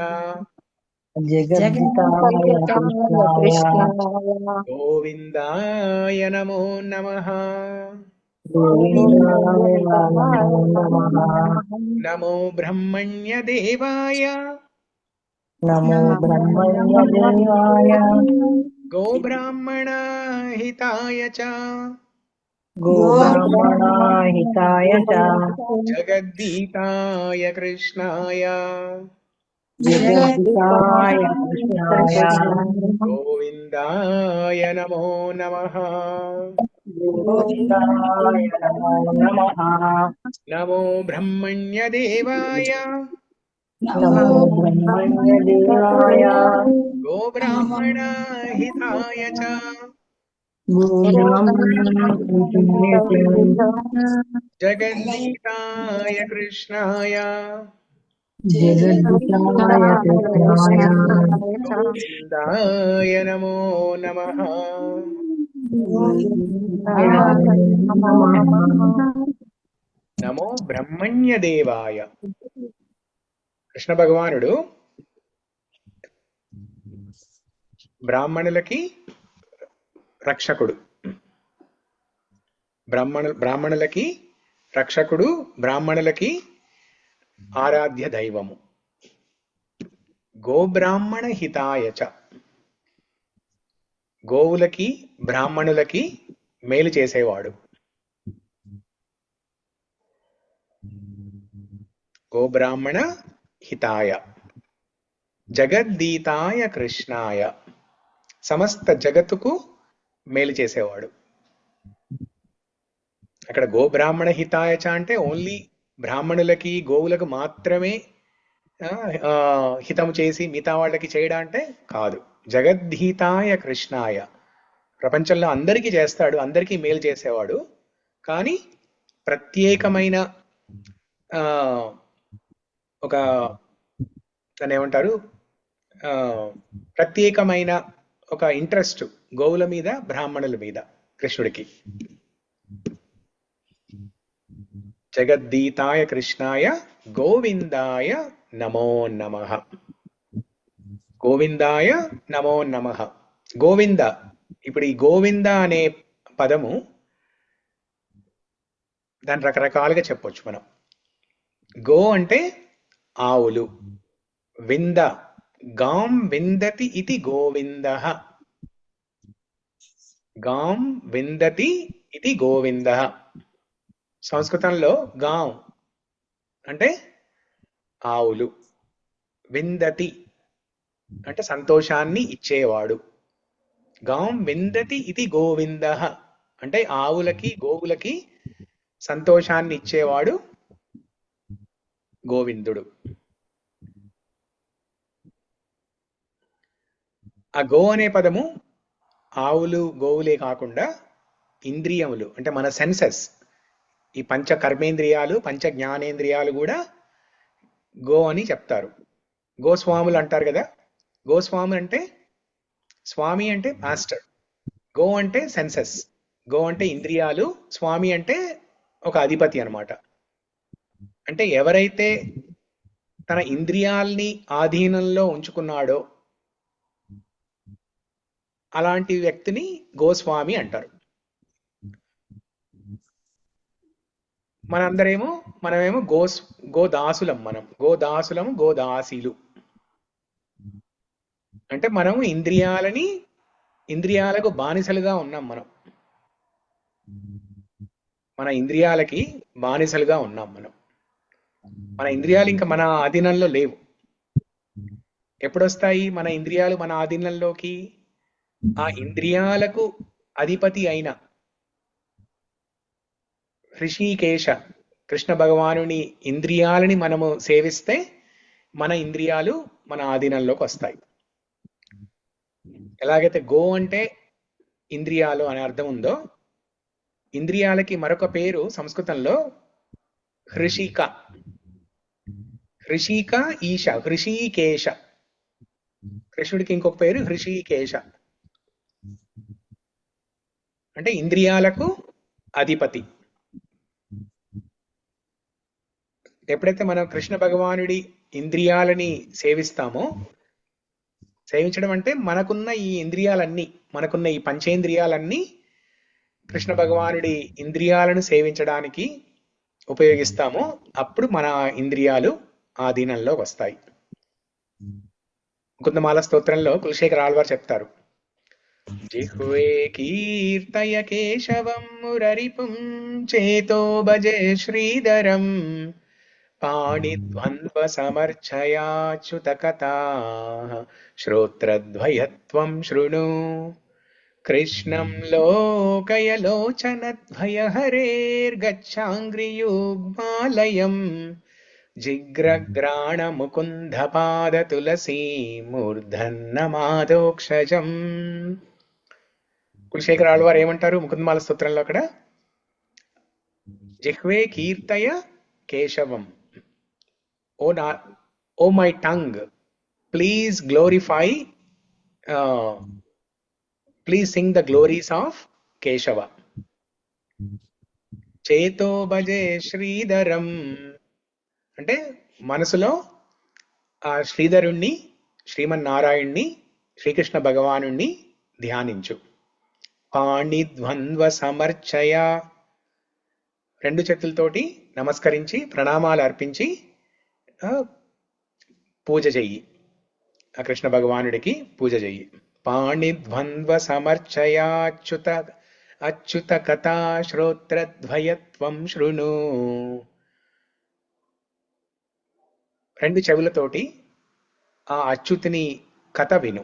జగద్ధితాయ కృష్ణాయ గోవిందాయ నమో నమః. గోవిందాయ నమో నమః. నమో బ్రహ్మణ్య దేవాయ నమో బ్రహ్మణ్య దేవాయ గో బ్రాహ్మణ హితాయ చ గోబ్రాహ్మణ హితాయ చ జగద్దీతాయ కృష్ణాయ జగద్ధితాయ కృష్ణాయ గోవిందాయ నమో నమః. గోవిందాయ నమో నమః. నమో బ్రహ్మణ్య దేవాయ నమో బ్రహ్మణ్య దేవాయ గో బ్రాహ్మణ హితాయ చ జగద్దీతాయ కృష్ణాయ జగద్ధితాయ కృష్ణాయ గోవిందాయ నమో నమః. నమో బ్రహ్మణ్య దేవాయ. కృష్ణ భగవానుడు బ్రాహ్మణులకి రక్షకుడు. బ్రాహ్మణులకి రక్షకుడు, బ్రాహ్మణులకి ఆరాధ్య దైవము. గోబ్రాహ్మణ హితాయ చ, గోవులకి బ్రాహ్మణులకి మేలు చేసేవాడు. గోబ్రాహ్మణ హితాయ జగద్దీతాయ కృష్ణాయ, సమస్త జగత్తుకు మేలు చేసేవాడు. అక్కడ గోబ్రాహ్మణ హితాయ చ అంటే ఓన్లీ బ్రాహ్మణులకి గోవులకు మాత్రమే హితము చేసి మిగతా వాళ్ళకి చేయడం అంటే కాదు. జగద్ధితాయ కృష్ణాయ, ప్రపంచంలో అందరికీ చేస్తాడు, అందరికీ మేలు చేసేవాడు. కానీ ప్రత్యేకమైన ఒక దాన్ని ఏమంటారు, ప్రత్యేకమైన ఒక ఇంట్రెస్ట్ గోవుల మీద, బ్రాహ్మణుల మీద కృష్ణుడికి. జగద్దీతాయ కృష్ణాయ గోవిందాయ నమో నమః. గోవిందాయ నమో నమః. గోవింద, ఇప్పుడు ఈ గోవింద అనే పదము దాన్ని రకరకాలుగా చెప్పొచ్చు మనం. గో అంటే ఆవులు, వింద గాం విందతి ఇది గోవిందః. గాం విందతి ఇది గోవిందః. సంస్కృతంలో గాం అంటే ఆవులు, విందతి అంటే సంతోషాన్ని ఇచ్చేవాడు. గాం విందతి ఇది గోవిందః అంటే ఆవులకి గోవులకి సంతోషాన్ని ఇచ్చేవాడు గోవిందుడు. ఆ గో అనే పదము ఆవులు గోవులే కాకుండా ఇంద్రియములు అంటే మన సెన్సెస్, ఈ పంచ కర్మేంద్రియాలు పంచ జ్ఞానేంద్రియాలు కూడా గో అని చెప్తారు. గోస్వాములు అంటారు కదా. గోస్వాములు అంటే స్వామి అంటే మాస్టర్, గో అంటే సెన్సెస్, గో అంటే ఇంద్రియాలు, స్వామి అంటే ఒక అధిపతి అన్నమాట. అంటే ఎవరైతే తన ఇంద్రియాల్ని ఆధీనంలో ఉంచుకున్నాడో అలాంటి వ్యక్తిని గోస్వామి అంటారు. మనమేమో గోదాసులం. గోదాసులం, గోదాసీలు అంటే మనం ఇంద్రియాలకు బానిసలుగా ఉన్నాం. మన ఇంద్రియాలకి బానిసలుగా ఉన్నాం మనం. మన ఇంద్రియాలు ఇంకా మన ఆధీనంలో లేవు. ఎప్పుడొస్తాయి మన ఇంద్రియాలు మన ఆధీనంలోకి? ఆ ఇంద్రియాలకు అధిపతి అయిన హృషీకేశ కృష్ణ భగవానుని ఇంద్రియాలని మనము సేవిస్తే మన ఇంద్రియాలు మన ఆధీనంలోకి వస్తాయి. ఎలాగైతే గో అంటే ఇంద్రియాలు అనే అర్థం ఉందో, ఇంద్రియాలకి మరొక పేరు సంస్కృతంలో హృషిక. హృషిక ఈశ, హృషీకేశ. కృష్ణుడికి ఇంకొక పేరు హృషీకేశ అంటే ఇంద్రియాలకు అధిపతి. ఎప్పుడైతే మనం కృష్ణ భగవానుడి ఇంద్రియాలని సేవిస్తామో, సేవించడం అంటే మనకున్న ఈ ఇంద్రియాలన్నీ, మనకున్న ఈ పంచేంద్రియాలన్నీ కృష్ణ భగవానుడి ఇంద్రియాలను సేవించడానికి ఉపయోగిస్తామో అప్పుడు మన ఇంద్రియాలు ఆధీనంలో వస్తాయి. ముకుందమాల స్తోత్రంలో కులశేఖర ఆళ్వార్ చెప్తారు, జిహ్వే కీర్తయ కేశవం మురరిపుం చేతో భజే శ్రీధరం పాణిద్వంద్వ సమర్చయాచ్యుత కథా శ్రోత్రద్వయత్వం శృణు కృష్ణం లోకయలోచనద్వయ హరేర్గచ్ఛాంగ్రియుగ్మాలయం జిగ్రగ్రాణ ముకుంద పాద తులసీ మూర్ధన్నమాదోక్షజం. కులశేఖర ఆళ్వార్ ఏమంటారు ముకుందమాల స్తోత్రంలో అక్కడ? జిహ్వే కీర్తయ కేశవం, O my tongue, please glorify, please sing the glories of Keshava. చేతో భజే శ్రీధరం అంటే మనసులో ఆ శ్రీధరుణ్ణి, శ్రీమన్నారాయణ్ణి, శ్రీకృష్ణ భగవానుణ్ణి ధ్యానించు. పాణిద్వంద్వ సమర్చయ, రెండు చేతులతోటి నమస్కరించి ప్రణామాలు అర్పించి పూజ చెయ్యి, ఆ కృష్ణ భగవానుడికి పూజ చెయ్యి. పాణిద్వంద్వ సమర్చయాచ్యుత అచ్యుత కథా శ్రోత్రద్వయత్వం శృణు. రెండు చెవులతోటి ఆ అచ్యుతుని కథ విను.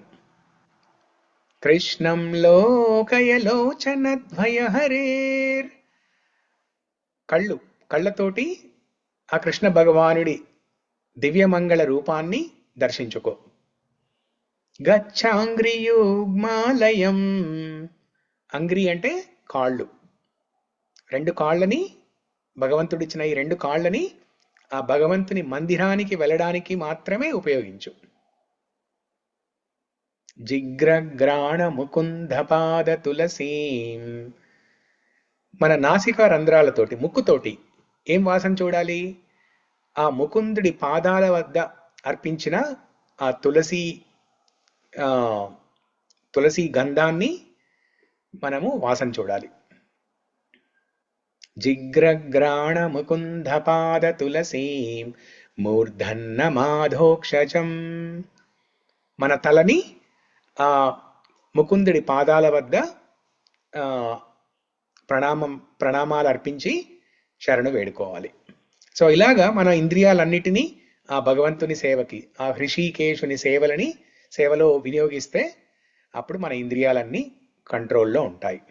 కృష్ణం లోకయలోచనద్వయ హరేర్, కళ్ళతోటి ఆ కృష్ణ భగవానుడి దివ్యమంగళ రూపాన్ని దర్శించుకో. గచ్ఛాంగ్రియుగ్మాలయం, అంగ్రి అంటే కాళ్ళు, రెండు కాళ్ళని భగవంతుడిచ్చిన ఈ రెండు కాళ్ళని ఆ భగవంతుని మందిరానికి వెళ్ళడానికి మాత్రమే ఉపయోగించు. జిగ్రగ్రాణ ముకుంద పాద తులసీం, మన నాసికా రంధ్రాలతోటి, ముక్కుతోటి ఏం వాసన చూడాలి? ఆ ముకుందుడి పాదాల వద్ద అర్పించిన ఆ తులసి గంధాన్ని మనము వాసన చూడాలి. జిగ్రగ్రాణ ముకుంద పాద తులసీం మూర్ధన్నమాధోక్షజం. మన తలని ఆ ముకుందుడి పాదాల వద్ద ఆ ప్రణామాలు అర్పించి శరణు వేడుకోవాలి. సో ఇలాగా మన ఇంద్రియాలన్నిటినీ ఆ భగవంతుని సేవకి, ఆ హృషికేశుని సేవలో వినియోగిస్తే అప్పుడు మన ఇంద్రియాలన్నీ కంట్రోల్లో ఉంటాయి.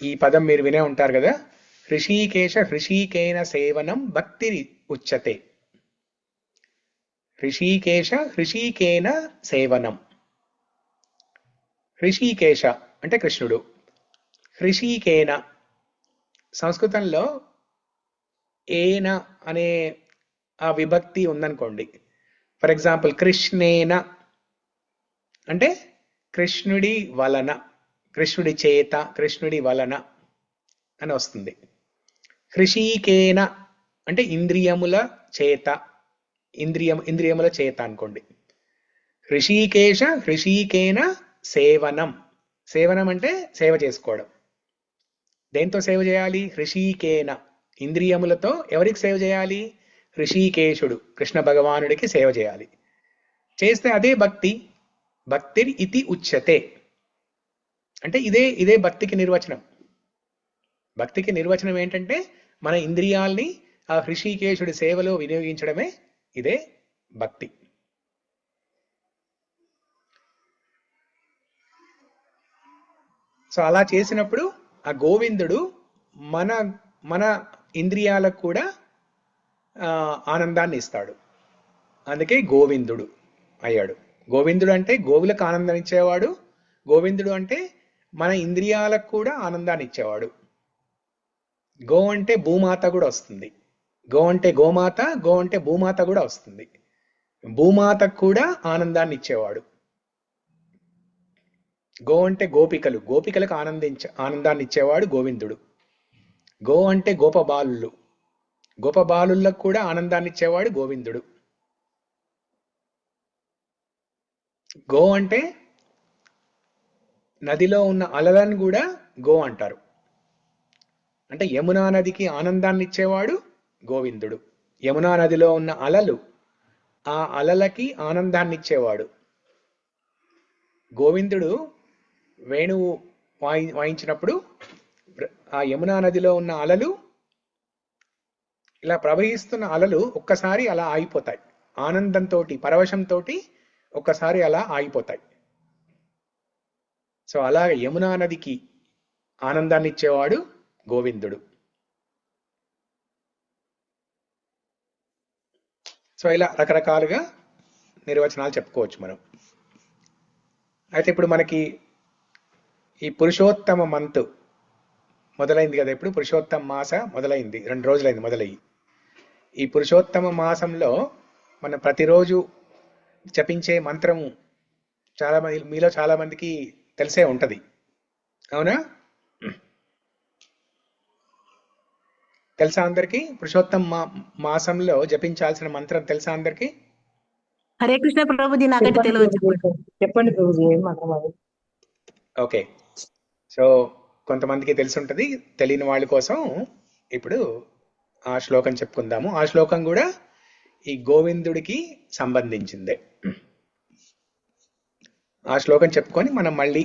ఈ పదం మీరు వినే ఉంటారు కదా, హృషికేన సేవనం భక్తి ఉచ్యతే. హృషికేన సేవనం. హృషికేశ అంటే కృష్ణుడు. హృషికేన సంస్కృతంలో ఏన అనే ఆ విభక్తి ఉందనుకోండి. ఫర్ ఎగ్జాంపుల్ కృష్ణేన అంటే కృష్ణుడి వలన, కృష్ణుడి చేత, కృష్ణుడి వలన అని వస్తుంది. హృషికేన అంటే ఇంద్రియముల చేత, ఇంద్రియముల చేత అనుకోండి. హృషికేన సేవనం. సేవనం అంటే సేవ చేసుకోవడం. దేంతో సేవ చేయాలి? హృషికేన, ఇంద్రియములతో. ఎవరికి సేవ చేయాలి? హృషికేశుడు కృష్ణ భగవానుడికి సేవ చేయాలి. చేస్తే అదే భక్తి. భక్తిర్ ఇతి ఉచ్యతే అంటే ఇదే భక్తికి నిర్వచనం. భక్తికి నిర్వచనం ఏంటంటే మన ఇంద్రియాల్ని ఆ హృషికేశుడి సేవలో వినియోగించడమే ఇదే భక్తి. సో అలా చేసినప్పుడు ఆ గోవిందుడు మన ఇంద్రియాలకు కూడా ఆనందాన్ని ఇస్తాడు. అందుకే గోవిందుడు అయ్యాడు. గోవిందుడు అంటే గోవులకు ఆనందం ఇచ్చేవాడు. గోవిందుడు అంటే మన ఇంద్రియాలకు కూడా ఆనందాన్ని ఇచ్చేవాడు. గో అంటే భూమాత కూడా వస్తుంది. గో అంటే గోమాత, గో అంటే భూమాత కూడా వస్తుంది. భూమాతకు కూడా ఆనందాన్ని ఇచ్చేవాడు. గో అంటే గోపికలకు ఆనందాన్ని ఇచ్చేవాడు గోవిందుడు. గో అంటే గోపబాలులకు కూడా ఆనందాన్ని ఇచ్చేవాడు గోవిందుడు. గో అంటే నదిలో ఉన్న అలలను కూడా గో అంటారు. అంటే యమునా నదికి ఆనందాన్ని ఇచ్చేవాడు గోవిందుడు. యమునా నదిలో ఉన్న అలలు, ఆ అలలకి ఆనందాన్ని ఇచ్చేవాడు గోవిందుడు. వేణువు వాయించినప్పుడు ఆ యమునా నదిలో ఉన్న అలలు, ఇలా ప్రవహిస్తున్న అలలు ఒక్కసారి అలా ఆగిపోతాయి. ఆనందంతో, పరవశంతో ఒక్కసారి అలా ఆగిపోతాయి. సో అలా యమునా నదికి ఆనందాన్ని ఇచ్చేవాడు గోవిందుడు. సో ఇలా రకరకాలుగా నిర్వచనాలు చెప్పుకోవచ్చు మనం. అయితే ఇప్పుడు మనకి ఈ పురుషోత్తమ మంత్ మొదలైంది కదా. ఇప్పుడు పురుషోత్తమ మాస మొదలైంది, 2 రోజులైంది మొదలయ్యి. ఈ పురుషోత్తమ మాసంలో మనం ప్రతిరోజు జపించే మంత్రము మీలో చాలా మందికి తెలిసే ఉంటది, అవునా? తెలుసా అందరికి? పురుషోత్తమ మాసంలో జపించాల్సిన మంత్రం తెలుసా అందరికి? హరే కృష్ణ ప్రభుజీ, నాకైతే తెలియదు. చెప్పండి ప్రభుజీ, ఏం మాత్రం అది? ఓకే, సో కొంతమందికి తెలిసి ఉంటుంది, తెలియని వాళ్ళ కోసం ఇప్పుడు ఆ శ్లోకం చెప్పుకుందాము. ఆ శ్లోకం కూడా ఈ గోవిందుడికి సంబంధించిందే. ఆ శ్లోకం చెప్పుకొని మనం మళ్ళీ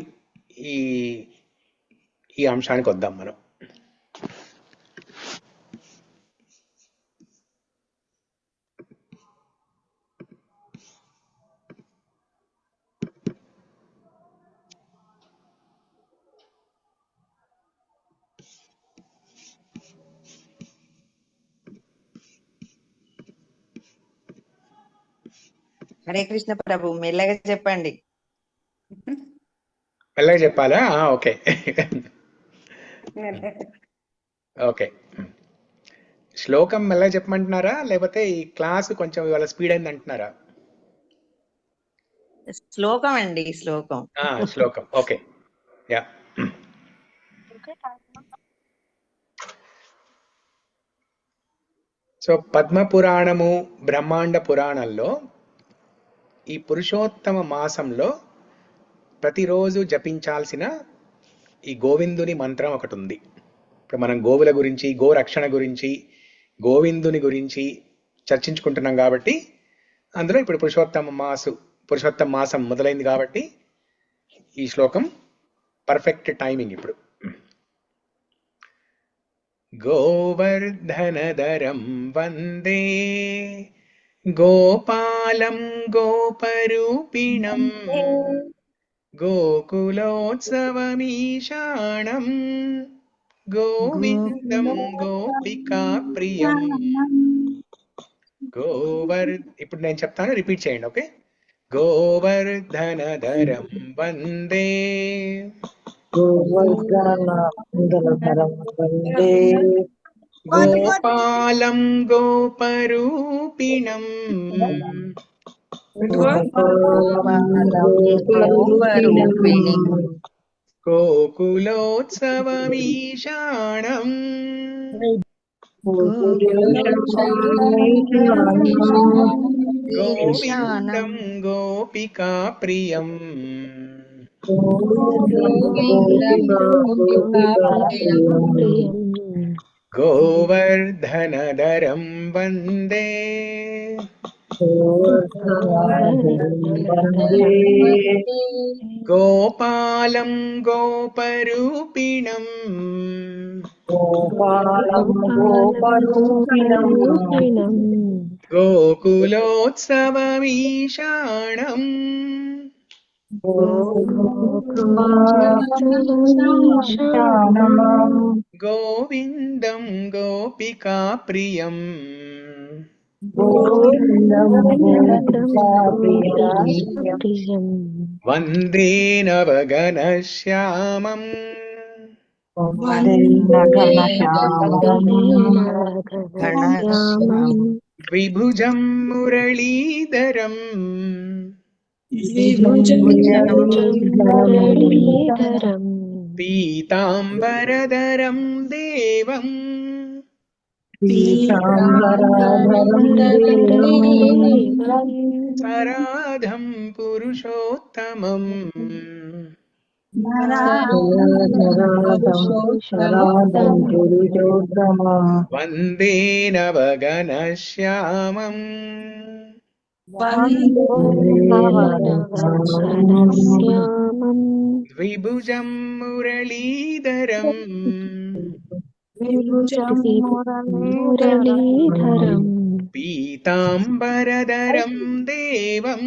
ఈ అంశానికి వద్దాం మనం. హరే కృష్ణ ప్రభు, మెల్లగా చెప్పండి. మెల్లగా చెప్పాలా? Okay okay. శ్లోకం మెల్లగా చెప్పమంటున్నారా, లేకపోతే ఈ క్లాస్ కొంచెం ఇవాళ స్పీడ్ అయింది అంటున్నారా? శ్లోకం అండి, శ్లోకం. శ్లోకం, ఓకే. యా. సో పద్మ పురాణము, బ్రహ్మాండ పురాణంలో ఈ పురుషోత్తమ మాసంలో ప్రతిరోజు జపించాల్సిన ఈ గోవిందుని మంత్రం ఒకటి ఉంది. ఇప్పుడు మనం గోవుల గురించి, గోరక్షణ గురించి, గోవిందుని గురించి చర్చించుకుంటున్నాం కాబట్టి అందులో ఇప్పుడు పురుషోత్తమ మాసం మొదలైంది కాబట్టి ఈ శ్లోకం పర్ఫెక్ట్ టైమింగ్ ఇప్పుడు. గోవర్ధనధరం వందే గోపాలం గోపరూపిణం గోకులోత్సవమీశానం గోవిందం గోపికా ప్రియం. ఇప్పుడు నేను చెప్తాను, రిపీట్ చేయండి. ఓకే. గోవర్ధనధరం వందే గోపాలం గోపరూపిణం గోకులోత్సవమీశానం గోవిందం గోపికా ప్రియం. గోవర్ధనధరం వందే గోపాలం గోపరూపిణం గోకులోత్సవమీశానం గోవిందం గోపికా ప్రియం. వందే నవగణశ్యామం ద్విభుజం మురళీధరం పీతాంబరధరం దేవం సరాధం పురుషోత్తమం. వందే నవగణశ్యామం ద్విభుజం మురళీధరం పీతాంబరధరం దేవం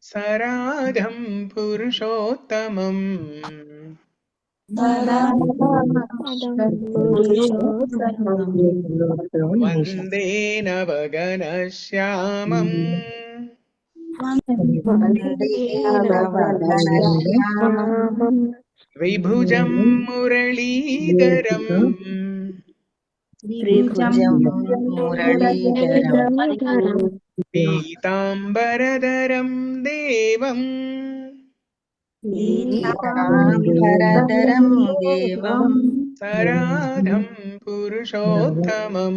సరాధం పురుషోత్తమం. వందే నవగణశ్యామం ద్విభుజం మురళీధరం పీతాంబరధరం దేవం సరాధం పురుషోత్తమం.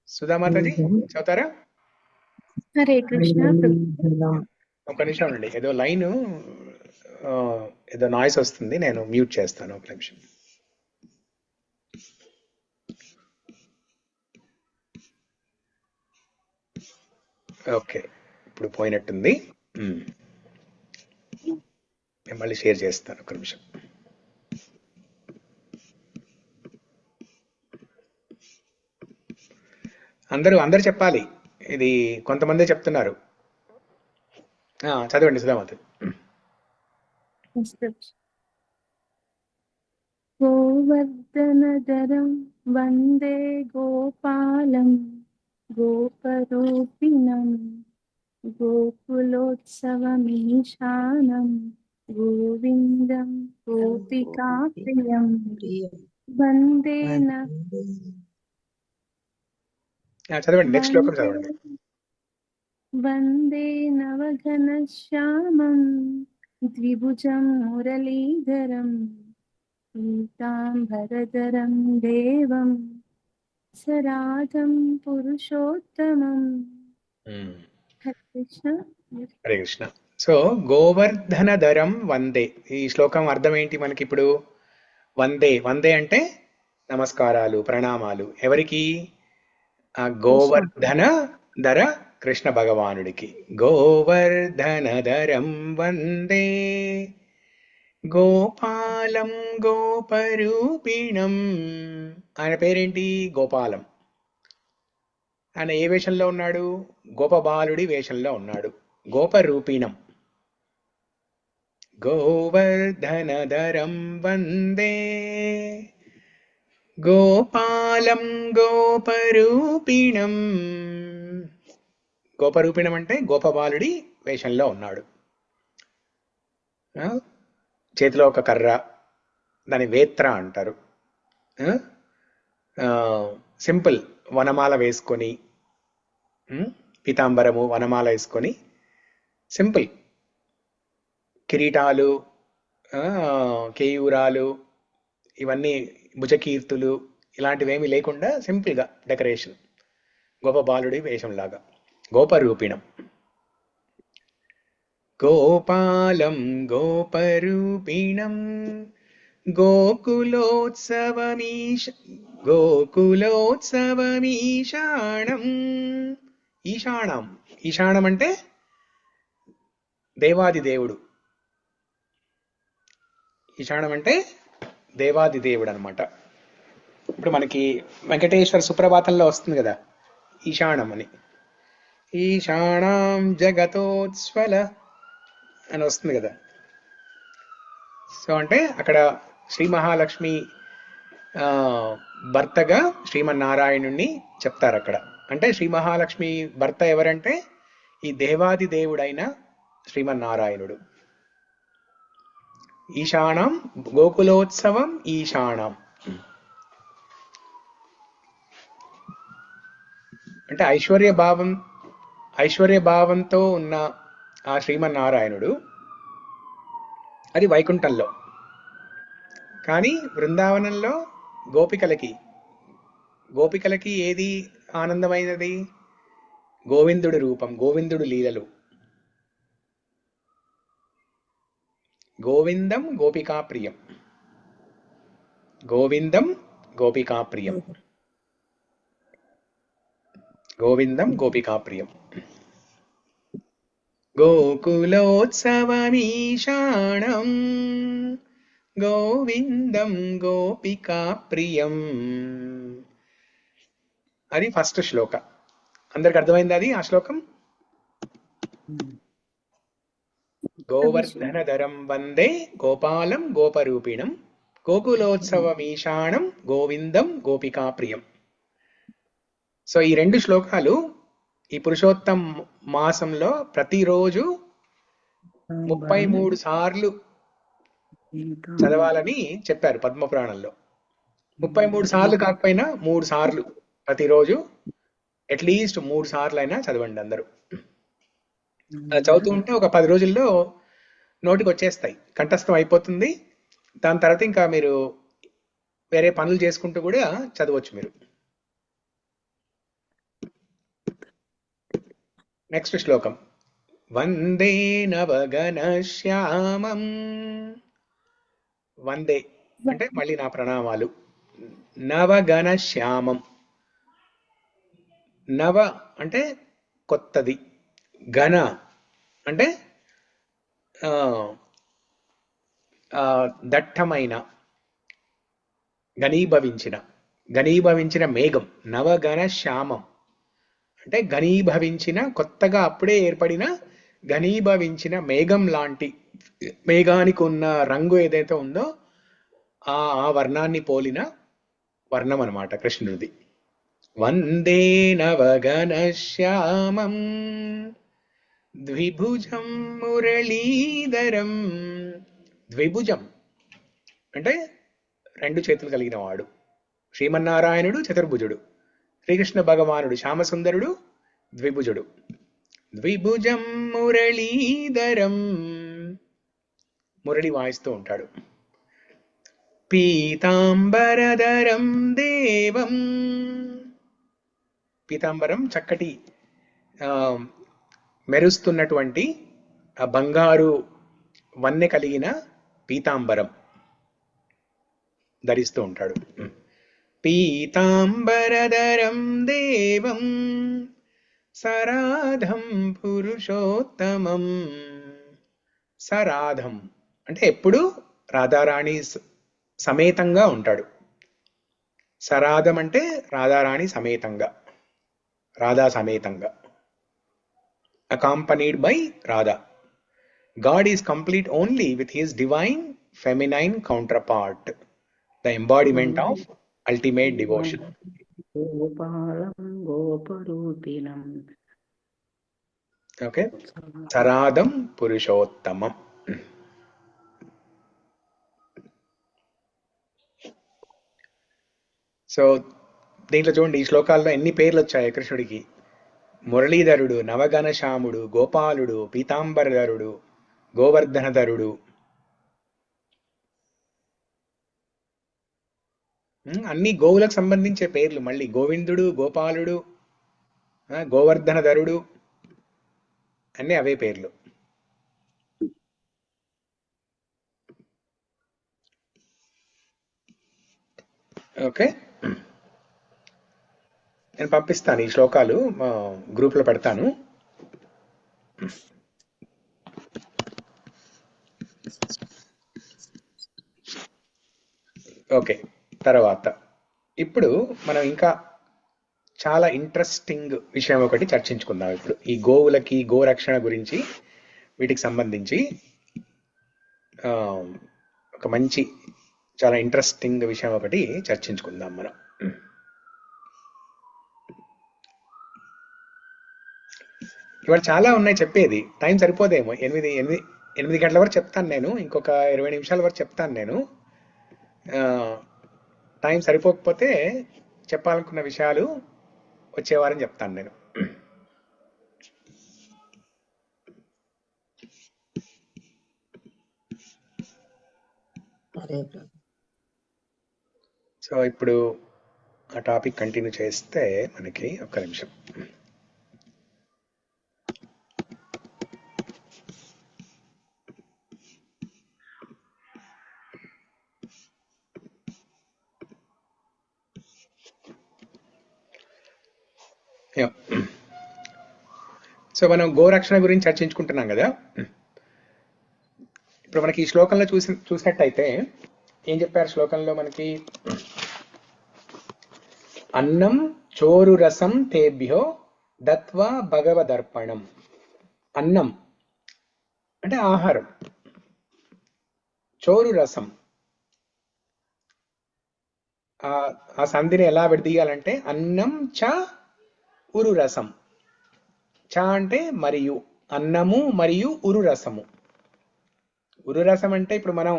సుధామాతాజీ చదువుతారా? హరే కృష్ణ. ఒక నిమిషం అండి, ఏదో లైన్ ఏదో నాయిస్ వస్తుంది, నేను మ్యూట్ చేస్తాను. ఒక నిమిషం. ఓకే, ఇప్పుడు పోయినట్టుంది. నేను మళ్ళీ షేర్ చేస్తాను. ఒక నిమిషం. అందరూ చెప్పాలి. ఇది కొంతమందే చెప్తున్నారు. చదవండి సుధామాత. గోవర్ధనధరం వందే గోపాలం గోపరూపిణం గోకులోత్సవమీశానం గోవిందం గోపికా ప్రియం. వందే చదవండి, నెక్స్ట్ శ్లోకం చదవండి. వందే నవఘనశ్యామం ద్విభుజం మురళీధరం పీతాంబరధరం దేవం సరాధం పురుషోత్తమం. హరే కృష్ణ. సో గోవర్ధనధరం వందే, ఈ శ్లోకం అర్థం ఏంటి మనకి ఇప్పుడు? వందే, వందే అంటే నమస్కారాలు, ప్రణామాలు. ఎవరికి? ఆ గోవర్ధన ధర కృష్ణ భగవానుడికి. గోవర్ధనధరం వందే గోపాలం గోపరూపిణం. ఆయన పేరేంటి? గోపాలం. ఆయన ఏ వేషంలో ఉన్నాడు? గోపబాలుడి వేషంలో ఉన్నాడు. గోపరూపిణం. గోవర్ధనధరం వందే గోపాలం గోపరూపిణం. గోపరూపిణం అంటే గోపబాలుడి వేషంలో ఉన్నాడు. చేతిలో ఒక కర్ర, దాని వేత్ర అంటారు. సింపుల్ వనమాల వేసుకొని, పీతాంబరము వనమాల వేసుకొని, సింపుల్ కిరీటాలు, కేయూరాలు, ఇవన్నీ భుజకీర్తులు ఇలాంటివేమీ లేకుండా సింపుల్గా డెకరేషన్. గోపబాలుడి వేషంలాగా. గోపరూపిణం. గోపాలం గోపరూపిణం గోకులోత్సవమీశాణం. ఈశాణం. ఈశాణం అంటే దేవాది దేవుడు. ఈశాణం అంటే దేవాది దేవుడు అనమాట. ఇప్పుడు మనకి వెంకటేశ్వర సుప్రభాతంలో వస్తుంది కదా ఈశాణం అని. ఈశాణం జగతోత్స్వల అని వస్తుంది కదా. సో అంటే అక్కడ శ్రీ మహాలక్ష్మి భర్తగా శ్రీమన్నారాయణుణ్ణి చెప్తారు అక్కడ. అంటే శ్రీ మహాలక్ష్మి భర్త ఎవరంటే ఈ దేవాది దేవుడైన శ్రీమన్నారాయణుడు. ఈశాణం గోకులోత్సవం ఈశాణం అంటే ఐశ్వర్య భావంతో ఉన్న ఆ శ్రీమన్నారాయణుడు అది వైకుంఠంలో. కానీ బృందావనంలో గోపికలకి ఏది ఆనందమైనది? గోవిందుడి రూపం, గోవిందుడు లీలలు. గోవిందం గోపికాప్రియం. గోవిందం గోపికాప్రియం. గోవిందం గోపికాప్రియం. గోకులోత్సవమీశాణం గోవిందం గోపికాప్రియం. అది ఫస్ట్ శ్లోక. అందరికి అర్థమైంది అది ఆ శ్లోకం? గోవర్ధనధరం వందే గోపాలం గోపరూపిణం గోకులోత్సవమీశాణం గోవిందం గోపికాప్రియం. సో ఈ రెండు శ్లోకాలు ఈ పురుషోత్తం మాసంలో ప్రతిరోజు 33 సార్లు చదవాలని చెప్పారు పద్మపురాణంలో. 33 సార్లు కాకపోయినా 3 సార్లు ప్రతిరోజు, అట్లీస్ట్ 3 సార్లు అయినా చదవండి అందరూ. అలా చదువుతూ ఉంటే ఒక 10 రోజుల్లో నోటికి వచ్చేస్తాయి, కంఠస్థం అయిపోతుంది. దాని తర్వాత ఇంకా మీరు వేరే పనులు చేసుకుంటూ కూడా చదవచ్చు మీరు. నెక్స్ట్ శ్లోకం. వందే నవగణశ్యామం. వందే అంటే మళ్ళీ నా ప్రణామాలు. నవగణశ్యామం. నవ అంటే కొత్తది, గణ అంటే దట్టమైన, ఘనీభవించిన మేఘం. నవగణ శ్యామం అంటే ఘనీభవించిన, కొత్తగా అప్పుడే ఏర్పడిన ఘనీభవించిన మేఘం లాంటి, మేఘానికి ఉన్న రంగు ఏదైతే ఉందో ఆ వర్ణాన్ని పోలిన వర్ణం అన్నమాట కృష్ణుడిది. వందే నవగణ శ్యామం ద్విభుజం మురళీధరం. ద్విభుజం అంటే 2 చేతులు కలిగిన వాడు. శ్రీమన్నారాయణుడు చతుర్భుజుడు, శ్రీకృష్ణ భగవానుడు శ్యామసుందరుడు ద్విభుజుడు. ద్విభుజం మురళీధరం, మురళి వాయిస్తూ ఉంటాడు. పీతాంబరధరం దేవం. పీతాంబరం చక్కటి మెరుస్తున్నటువంటి ఆ బంగారు వన్నె కలిగిన పీతాంబరం ధరిస్తూ ఉంటాడు. పీతాంబరధరం దేవం సరాధం పురుషోత్తమం. సరాధం అంటే ఎప్పుడు రాధారాణి సమేతంగా ఉంటాడు. సరాధం అంటే రాధారాణి సమేతంగా, రాధా సమేతంగా, accompanied by Radha. God is complete only with his divine feminine counterpart, the embodiment of ultimate devotion. గోపాలం గోపరూపిణం. Okay, saradam purushottamam. సో దీంట్లో చూడండి, ఈ శ్లోకాల్లో ఎన్ని పేర్లు వచ్చాయి కృష్ణుడికి. మురళీధరుడు, నవగణశ్యాముడు, గోపాలుడు, పీతాంబరధరుడు, గోవర్ధనధరుడు, అన్ని గోవులకు సంబంధించే పేర్లు. మళ్ళీ గోవిందుడు, గోపాలుడు, గోవర్ధనధరుడు, అన్నీ అవే పేర్లు. ఓకే, నేను పంపిస్తాను ఈ శ్లోకాలు, గ్రూప్లో పెడతాను. ఓకే, తర్వాత ఇప్పుడు మనం ఇంకా చాలా ఇంట్రెస్టింగ్ విషయం ఒకటి చర్చించుకుందాం. ఇప్పుడు ఈ గోవులకి గోరక్షణ గురించి, వీటికి సంబంధించి ఒక మంచి చాలా ఇంట్రెస్టింగ్ విషయం ఒకటి చర్చించుకుందాం మనం. ఇవాళ చాలా ఉన్నాయి చెప్పేది, టైం సరిపోదేమో. 8 గంటల వరకు చెప్తాను నేను, ఇంకొక 20 నిమిషాల వరకు చెప్తాను నేను. టైం సరిపోకపోతే చెప్పాలనుకున్న విషయాలు వచ్చే వారం చెప్తాను నేను. సో ఇప్పుడు ఆ టాపిక్ కంటిన్యూ చేస్తే మనకి ఒక్క నిమిషం. సో మనం గోరక్షణ గురించి చర్చించుకుంటున్నాం కదా. ఇప్పుడు మనకి ఈ శ్లోకంలో చూసినట్టయితే ఏం చెప్పారు శ్లోకంలో మనకి? అన్నం చోరు రసం తేభ్యో దత్వా భగవదర్పణం. అన్నం అంటే ఆహారం, చోరు రసం ఆ సంధిని ఎలా విడదీయాలంటే అన్నం చ ఉరు రసం. చ అంటే మరియు, అన్నము మరియు ఉరు రసము. ఉరు రసం అంటే ఇప్పుడు మనం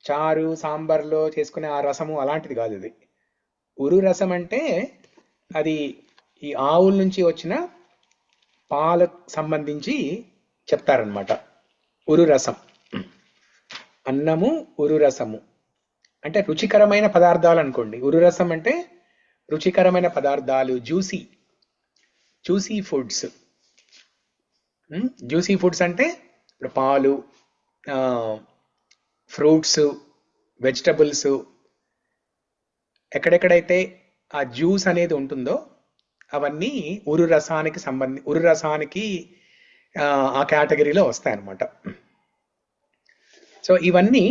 చారు సాంబార్లో చేసుకునే ఆ రసము అలాంటిది కాదు ఇది. ఉరు రసం అంటే అది ఈ ఆవుల నుంచి వచ్చిన పాలకు సంబంధించి చెప్తారనమాట. ఉరు రసం, అన్నము ఉరు రసము అంటే రుచికరమైన పదార్థాలు అనుకోండి. ఉరు రసం అంటే రుచికరమైన పదార్థాలు, జ్యూసీ ఫుడ్స్. జ్యూసీ ఫుడ్స్ అంటే ఇప్పుడు పాలు, ఫ్రూట్స్, వెజిటబుల్స్, ఎక్కడెక్కడైతే ఆ జ్యూస్ అనేది ఉంటుందో అవన్నీ ఉరు రసానికి ఆ కేటగిరీలో వస్తాయన్నమాట. సో ఇవన్నీ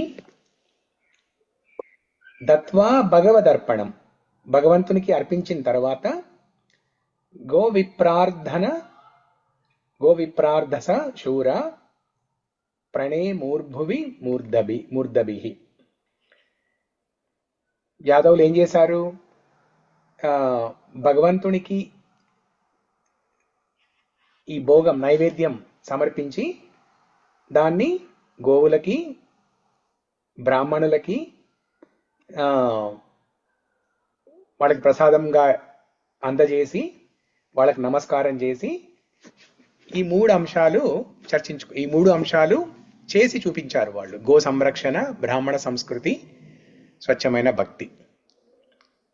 దత్వా భగవదర్పణం, భగవంతునికి అర్పించిన తర్వాత గోవిప్రార్థస శూర ప్రణే మూర్భువి మూర్ధభి. యాదవులు ఏం చేశారు? భగవంతునికి ఈ భోగం నైవేద్యం సమర్పించి దాన్ని గోవులకి, బ్రాహ్మణులకి వాళ్ళకి ప్రసాదంగా అందజేసి వాళ్ళకి నమస్కారం చేసి ఈ మూడు అంశాలు చేసి చూపించారు వాళ్ళు. గో సంరక్షణ, బ్రాహ్మణ సంస్కృతి, స్వచ్ఛమైన భక్తి.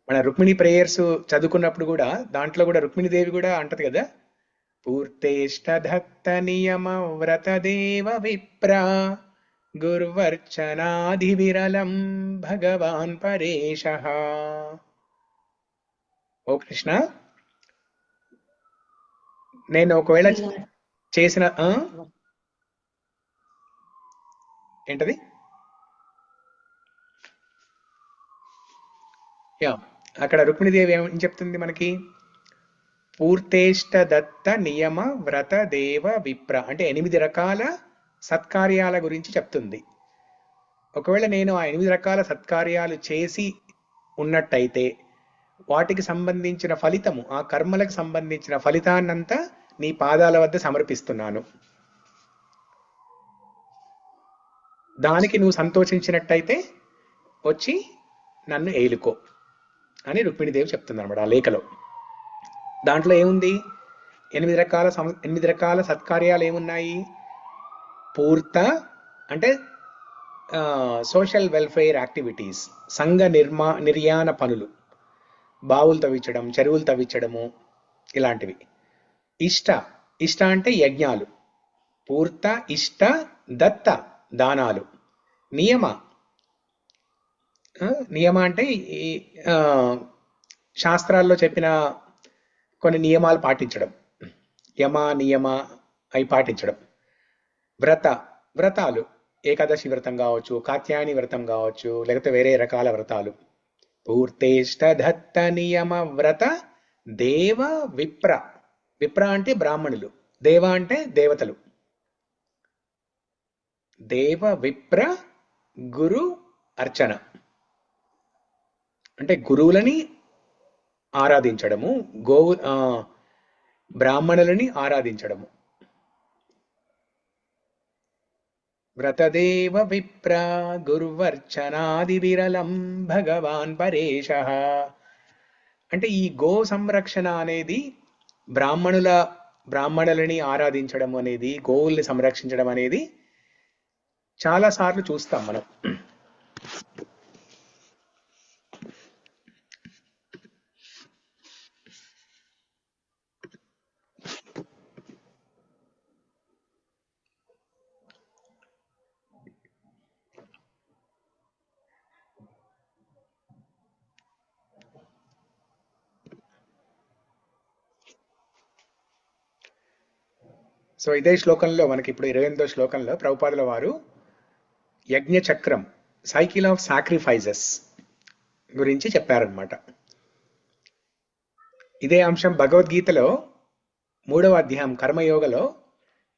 మన రుక్మిణి ప్రేయర్స్ చదువుకున్నప్పుడు కూడా దాంట్లో కూడా రుక్మిణీదేవి కూడా అంటది కదా, పూర్తేష్టధత్త నియమ వ్రతదేవ విప్ర గుర్వర్చనాది విరలం భగవాన్ పరేశః. ఓ కృష్ణ, నేను ఒకవేళ చేసిన ఏంటది అక్కడ రుక్మిణీదేవి ఏం చెప్తుంది మనకి? పూర్తేష్టదత్త నియమ వ్రత దేవ విప్ర అంటే 8 రకాల సత్కార్యాల గురించి చెప్తుంది. ఒకవేళ నేను ఆ 8 రకాల సత్కార్యాలు చేసి ఉన్నట్టయితే వాటికి సంబంధించిన ఫలితము, ఆ కర్మలకు సంబంధించిన ఫలితాన్నంతా నీ పాదాల వద్ద సమర్పిస్తున్నాను. దానికి నువ్వు సంతోషించినట్టయితే వచ్చి నన్ను ఏలుకో అని రుక్మిణీదేవి చెప్తుంది అనమాట ఆ లేఖలో. దాంట్లో ఏముంది? 8 రకాల సత్కార్యాలు ఏమున్నాయి? పూర్త అంటే సోషల్ వెల్ఫేర్ యాక్టివిటీస్, సంఘ నిర్యాణ పనులు, బావులు తవ్వించడం, చెరువులు తవ్వించడము, ఇలాంటివి. ఇష్ట అంటే యజ్ఞాలు. పూర్త ఇష్ట దత్త దానాలు. నియమ అంటే శాస్త్రాల్లో చెప్పిన కొన్ని నియమాలు పాటించడం, యమ నియమ అవి పాటించడం. వ్రతాలు ఏకాదశి వ్రతం కావచ్చు, కాత్యాయని వ్రతం కావచ్చు, లేకపోతే వేరే రకాల వ్రతాలు. పూర్తేష్టధత్త నియమ వ్రత దేవ విప్ర. విప్ర అంటే బ్రాహ్మణులు, దేవ అంటే దేవతలు. దేవ విప్ర గురు అర్చన అంటే గురువులని ఆరాధించడము, బ్రాహ్మణులని ఆరాధించడము. వ్రతదేవ విప్ర గుర్వర్చనాది విరలం భగవాన్ పరేశః అంటే ఈ గో సంరక్షణ అనేది బ్రాహ్మణులని ఆరాధించడం అనేది, గోవుల్ని సంరక్షించడం అనేది చాలా సార్లు చూస్తాం మనం. సో ఇదే శ్లోకంలో మనకి ఇప్పుడు 28వ శ్లోకంలో ప్రభుపాదుల వారు యజ్ఞ చక్రం, సైకిల్ ఆఫ్ సాక్రిఫైజెస్ గురించి చెప్పారనమాట. ఇదే అంశం భగవద్గీతలో 3వ అధ్యాయం కర్మయోగలో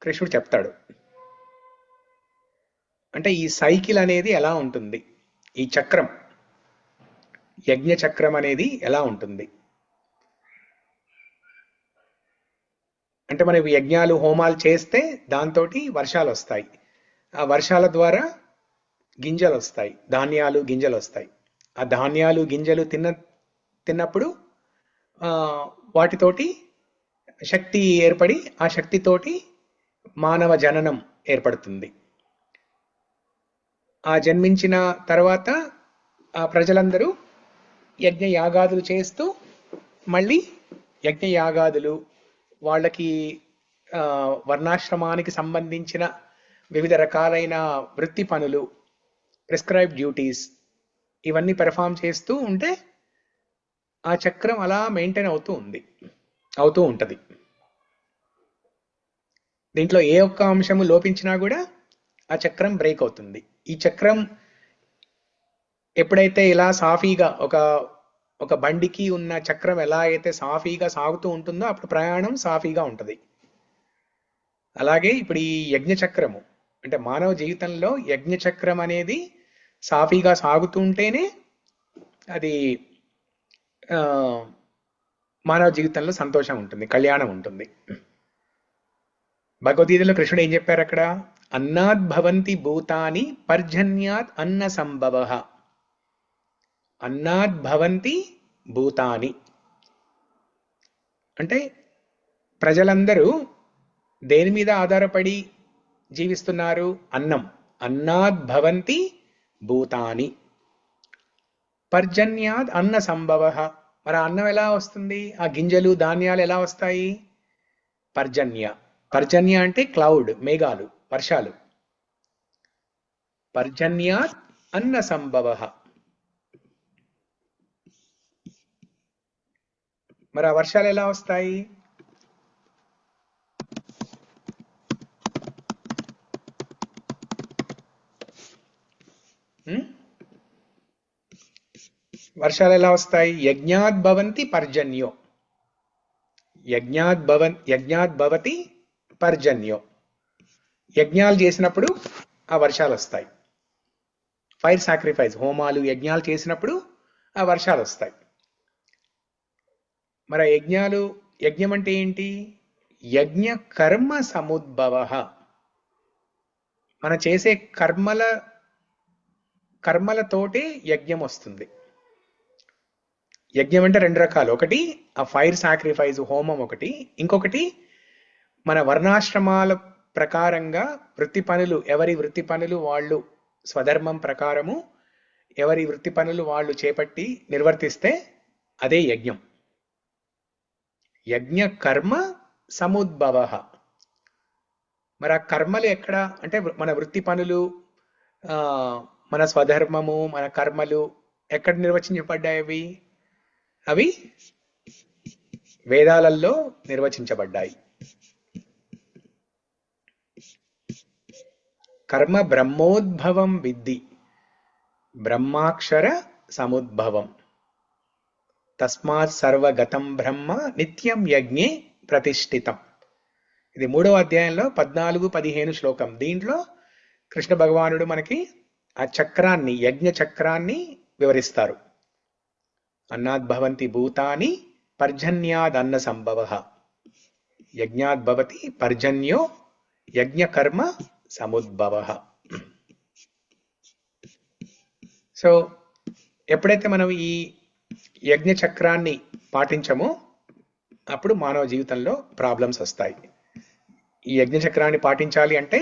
కృష్ణుడు చెప్తాడు. అంటే ఈ సైకిల్ అనేది ఎలా ఉంటుంది, ఈ చక్రం, యజ్ఞ చక్రం అనేది ఎలా ఉంటుంది అంటే మనం యజ్ఞాలు హోమాలు చేస్తే దాంతో వర్షాలు వస్తాయి. ఆ వర్షాల ద్వారా గింజలు వస్తాయి, ధాన్యాలు గింజలు వస్తాయి. ఆ ధాన్యాలు గింజలు తిన్నప్పుడు వాటితోటి శక్తి ఏర్పడి ఆ శక్తితోటి మానవ జననం ఏర్పడుతుంది. ఆ జన్మించిన తర్వాత ఆ ప్రజలందరూ యజ్ఞ యాగాదులు చేస్తూ మళ్ళీ యజ్ఞ యాగాదులు, వాళ్ళకి వర్ణాశ్రమానికి సంబంధించిన వివిధ రకాలైన వృత్తి పనులు, ప్రిస్క్రైబ్ డ్యూటీస్, ఇవన్నీ పెర్ఫామ్ చేస్తూ ఉంటే ఆ చక్రం అలా మెయింటైన్ అవుతూ ఉంటుంది. దీంట్లో ఏ ఒక్క అంశము లోపించినా కూడా ఆ చక్రం బ్రేక్ అవుతుంది. ఈ చక్రం ఎప్పుడైతే ఇలా సాఫీగా ఒక బండికి ఉన్న చక్రం ఎలా అయితే సాఫీగా సాగుతూ ఉంటుందో అప్పుడు ప్రయాణం సాఫీగా ఉంటుంది. అలాగే ఇప్పుడు ఈ యజ్ఞ చక్రము అంటే మానవ జీవితంలో యజ్ఞ చక్రం అనేది సాఫీగా సాగుతూ ఉంటేనే అది మానవ జీవితంలో సంతోషం ఉంటుంది, కళ్యాణం ఉంటుంది. భగవద్గీతలో కృష్ణుడు ఏం చెప్పారు అక్కడ? అన్నాద్ భవంతి భూతాని పర్జన్యాత్ అన్న సంభవః. అన్నాద్ భవంతి భూతాని అంటే ప్రజలందరూ దేని మీద ఆధారపడి జీవిస్తున్నారు? అన్నం. అన్నాద్ భవంతి భూతాని పర్జన్యాద్ అన్న సంభవః. మరి అన్నం ఎలా వస్తుంది? ఆ గింజలు ధాన్యాలు ఎలా వస్తాయి? పర్జన్య. పర్జన్య అంటే క్లౌడ్, మేఘాలు, వర్షాలు. పర్జన్యాత్ అన్న సంభవ. మరి ఆ వర్షాలు ఎలా వస్తాయి? వర్షాలు ఎలా వస్తాయి? యజ్ఞాత్ భవంతి పర్జన్యో. యజ్ఞాత్ భవతి పర్జన్యో. యజ్ఞాలు చేసినప్పుడు ఆ వర్షాలు వస్తాయి. ఫైర్ సాక్రిఫైస్, హోమాలు, యజ్ఞాలు చేసినప్పుడు ఆ వర్షాలు వస్తాయి. మరి ఆ యజ్ఞం అంటే ఏంటి? యజ్ఞ కర్మ సముద్భవ. మనం చేసే కర్మలతోటే యజ్ఞం వస్తుంది. యజ్ఞం అంటే రెండు రకాలు. ఒకటి ఆ ఫైర్ సాక్రిఫైస్, హోమం ఒకటి. ఇంకొకటి మన వర్ణాశ్రమాల ప్రకారంగా వృత్తి పనులు, ఎవరి వృత్తి పనులు వాళ్ళు స్వధర్మం ప్రకారము ఎవరి వృత్తి పనులు వాళ్ళు చేపట్టి నిర్వర్తిస్తే అదే యజ్ఞం. యజ్ఞ కర్మ సముద్భవ. మరి ఆ కర్మలు ఎక్కడ అంటే మన వృత్తి పనులు, మన స్వధర్మము, మన కర్మలు ఎక్కడ నిర్వచించబడ్డాయి? అవి వేదాలలో నిర్వచించబడ్డాయి. కర్మ బ్రహ్మోద్భవం విద్ధి, బ్రహ్మాక్షర సముద్భవం, తస్మాత్ సర్వగతం బ్రహ్మ నిత్యం యజ్ఞే ప్రతిష్ఠితం. ఇది 3వ అధ్యాయంలో 14-15 శ్లోకం. దీంట్లో కృష్ణ భగవానుడు మనకి ఆ చక్రాన్ని, యజ్ఞ చక్రాన్ని వివరిస్తారు. అన్నాద్భవంతి భూతాని పర్జన్యాదన్న సంభవ. యజ్ఞాద్భవతి పర్జన్యో యజ్ఞ కర్మ సముద్భవ. సో ఎప్పుడైతే మనం ఈ యజ్ఞ చక్రాన్ని పాటించమో అప్పుడు మానవ జీవితంలో ప్రాబ్లమ్స్ వస్తాయి. ఈ యజ్ఞ చక్రాన్ని పాటించాలి అంటే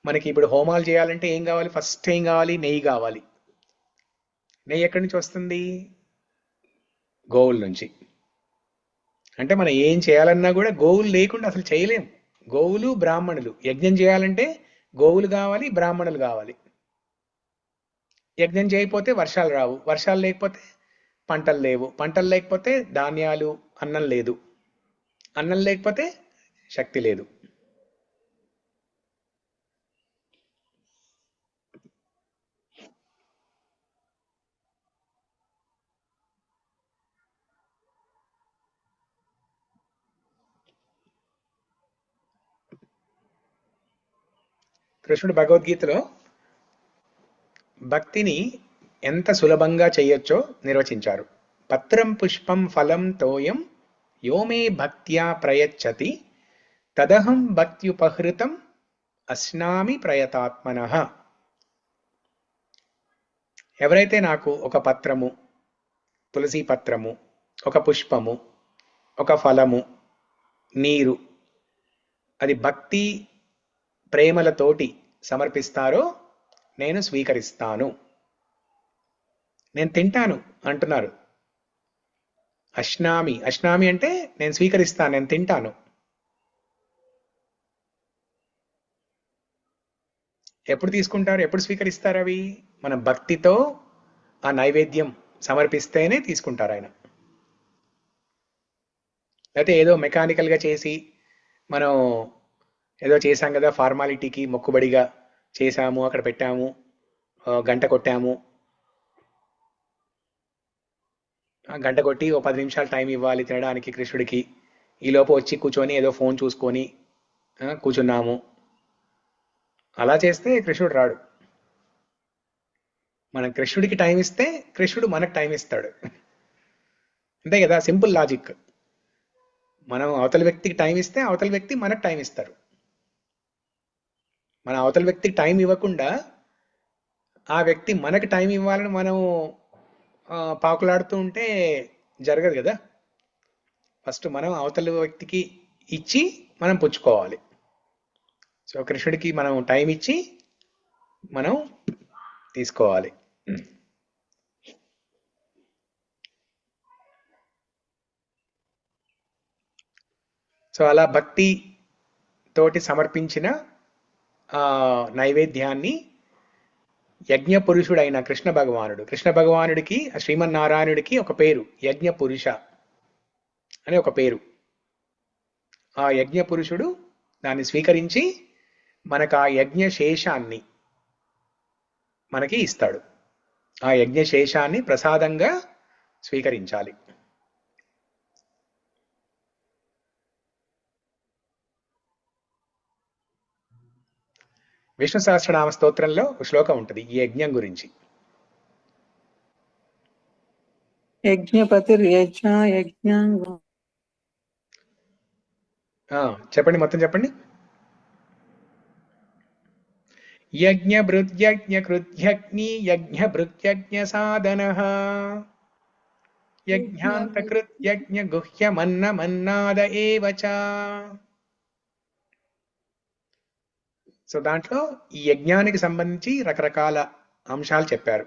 మనకి ఇప్పుడు హోమాలు చేయాలంటే ఏం కావాలి? ఫస్ట్ ఏం కావాలి? నెయ్యి కావాలి. నెయ్యి ఎక్కడి నుంచి వస్తుంది? గోవుల నుంచి. అంటే మనం ఏం చేయాలన్నా కూడా గోవులు లేకుండా అసలు చేయలేం. గోవులు, బ్రాహ్మణులు. యజ్ఞం చేయాలంటే గోవులు కావాలి, బ్రాహ్మణులు కావాలి. యజ్ఞం చేయకపోతే వర్షాలు రావు, వర్షాలు లేకపోతే పంటలు లేవు, పంటలు లేకపోతే ధాన్యాలు, అన్నం లేదు, అన్నం లేకపోతే శక్తి లేదు. కృష్ణుడు భగవద్గీతలో భక్తిని ఎంత సులభంగా చేయొచ్చో నిర్వచించారు. పత్రం పుష్పం ఫలం తోయం యోమే భక్త్యా ప్రయచ్చతి తదహం భక్త్యుపహృతం అస్నామి ప్రయతాత్మనః. ఎవరైతే నాకు ఒక పత్రము, తులసి పత్రము, ఒక పుష్పము, ఒక ఫలము, నీరు, అది భక్తి ప్రేమలతోటి సమర్పిస్తారో నేను స్వీకరిస్తాను, నేను తింటాను అంటున్నారు. అశ్నామి, అశ్నామి అంటే నేను స్వీకరిస్తాను, నేను తింటాను. ఎప్పుడు తీసుకుంటారు, ఎప్పుడు స్వీకరిస్తారు? అవి మనం భక్తితో ఆ నైవేద్యం సమర్పిస్తేనే తీసుకుంటారు ఆయన. అయితే ఏదో మెకానికల్గా చేసి మనం ఏదో చేశాం కదా, ఫార్మాలిటీకి మొక్కుబడిగా చేశాము, అక్కడ పెట్టాము, గంట కొట్టాము, గంట కొట్టి ఓ 10 నిమిషాలు టైం ఇవ్వాలి తినడానికి కృష్ణుడికి, ఈలోపు వచ్చి కూర్చొని ఏదో ఫోన్ చూసుకొని కూర్చున్నాము, అలా చేస్తే కృష్ణుడు రాడు. మనం కృష్ణుడికి టైం ఇస్తే కృష్ణుడు మనకు టైం ఇస్తాడు. అంతే కదా, సింపుల్ లాజిక్. మనం అవతల వ్యక్తికి టైం ఇస్తే అవతల వ్యక్తి మనకు టైం ఇస్తారు. మన అవతల వ్యక్తికి టైం ఇవ్వకుండా ఆ వ్యక్తి మనకు టైం ఇవ్వాలని మనం పాకులాడుతూ ఉంటే జరగదు కదా. ఫస్ట్ మనం అవతల వ్యక్తికి ఇచ్చి మనం పుచ్చుకోవాలి. సో కృష్ణుడికి మనం టైం ఇచ్చి మనం తీసుకోవాలి. సో అలా భక్తి తోటి సమర్పించిన నైవేద్యాన్ని యజ్ఞ పురుషుడైన కృష్ణ భగవానుడికి శ్రీమన్నారాయణుడికి ఒక పేరు యజ్ఞ పురుష అని ఒక పేరు. ఆ యజ్ఞ పురుషుడు దాన్ని స్వీకరించి మనకు ఆ యజ్ఞ శేషాన్ని మనకి ఇస్తాడు. ఆ యజ్ఞ శేషాన్ని ప్రసాదంగా స్వీకరించాలి. విష్ణు సహస్రనామ స్తోత్రంలో ఒక శ్లోకం ఉంటుంది ఈ యజ్ఞం గురించి. చెప్పండి, మొత్తం చెప్పండి. యజ్ఞ భృత్యజ్ఞ కృత్యగ్ని యజ్ఞ భృత్యజ్ఞ సాధనః యజ్ఞాంత కృత్యజ్ఞ గుహ్యమన్నమన్నాద ఏవచ. సో దాంట్లో ఈ యజ్ఞానికి సంబంధించి రకరకాల అంశాలు చెప్పారు.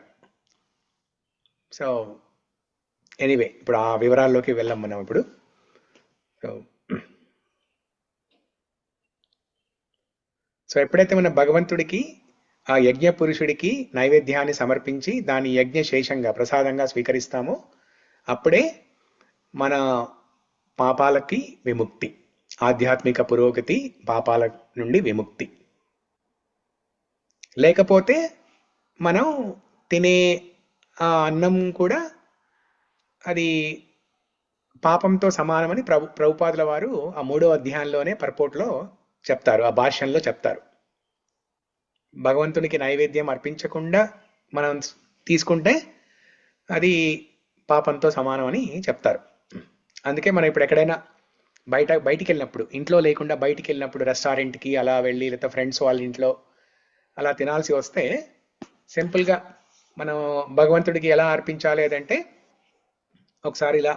సో ఎనీవే ఇప్పుడు ఆ వివరాల్లోకి వెళ్ళాం మనం ఇప్పుడు. సో ఎప్పుడైతే మనం భగవంతుడికి ఆ యజ్ఞ పురుషుడికి నైవేద్యాన్ని సమర్పించి దాని యజ్ఞ శేషంగా ప్రసాదంగా స్వీకరిస్తామో అప్పుడే మన పాపాలకి విముక్తి, ఆధ్యాత్మిక పురోగతి, పాపాల నుండి విముక్తి. లేకపోతే మనం తినే ఆ అన్నం కూడా అది పాపంతో సమానమని ప్రభుపాదుల వారు ఆ 3వ అధ్యాయంలోనే పర్పోర్ట్లో చెప్తారు, ఆ భాష్యంలో చెప్తారు. భగవంతునికి నైవేద్యం అర్పించకుండా మనం తీసుకుంటే అది పాపంతో సమానం అని చెప్తారు. అందుకే మనం ఇప్పుడు ఎక్కడైనా బయటికి వెళ్ళినప్పుడు, ఇంట్లో లేకుండా బయటికి వెళ్ళినప్పుడు రెస్టారెంట్కి అలా వెళ్ళి లేదా ఫ్రెండ్స్ వాళ్ళ ఇంట్లో అలా తినాల్సి వస్తే సింపుల్గా మనం భగవంతుడికి ఎలా అర్పించాలి అదంటే ఒకసారి ఇలా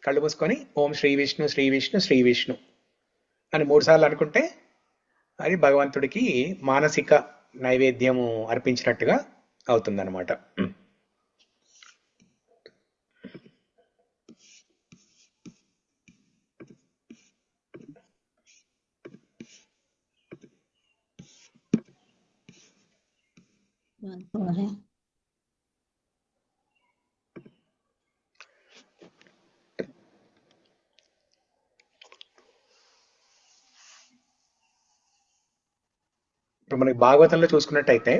కళ్ళు మూసుకొని ఓం శ్రీ విష్ణు శ్రీ విష్ణు శ్రీ విష్ణు అని 3 సార్లు అనుకుంటే అది భగవంతుడికి మానసిక నైవేద్యము అర్పించినట్టుగా అవుతుందన్నమాట. ఇప్పుడు మనకి భాగవతంలో చూసుకున్నట్టయితే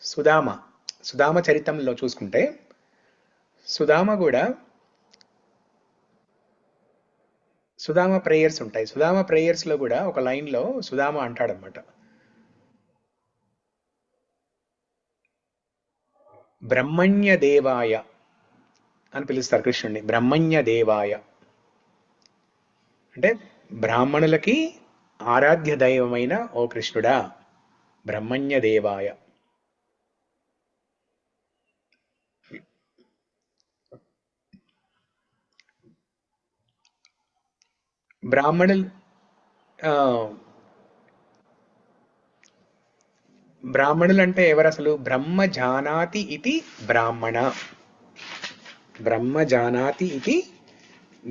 సుధామ చరిత్రంలో చూసుకుంటే సుధామ ప్రేయర్స్ ఉంటాయి. సుధామ ప్రేయర్స్ లో కూడా ఒక లైన్ లో సుధామ అంటాడనమాట, బ్రహ్మణ్య దేవాయ అని పిలుస్తారు కృష్ణుడిని. బ్రహ్మణ్య దేవాయ అంటే బ్రాహ్మణులకి ఆరాధ్య దైవమైన ఓ కృష్ణుడా బ్రహ్మణ్య దేవాయ. బ్రాహ్మణులు అంటే ఎవరు అసలు? బ్రహ్మ జానాతి ఇది బ్రాహ్మణ. బ్రహ్మ జానాతి ఇది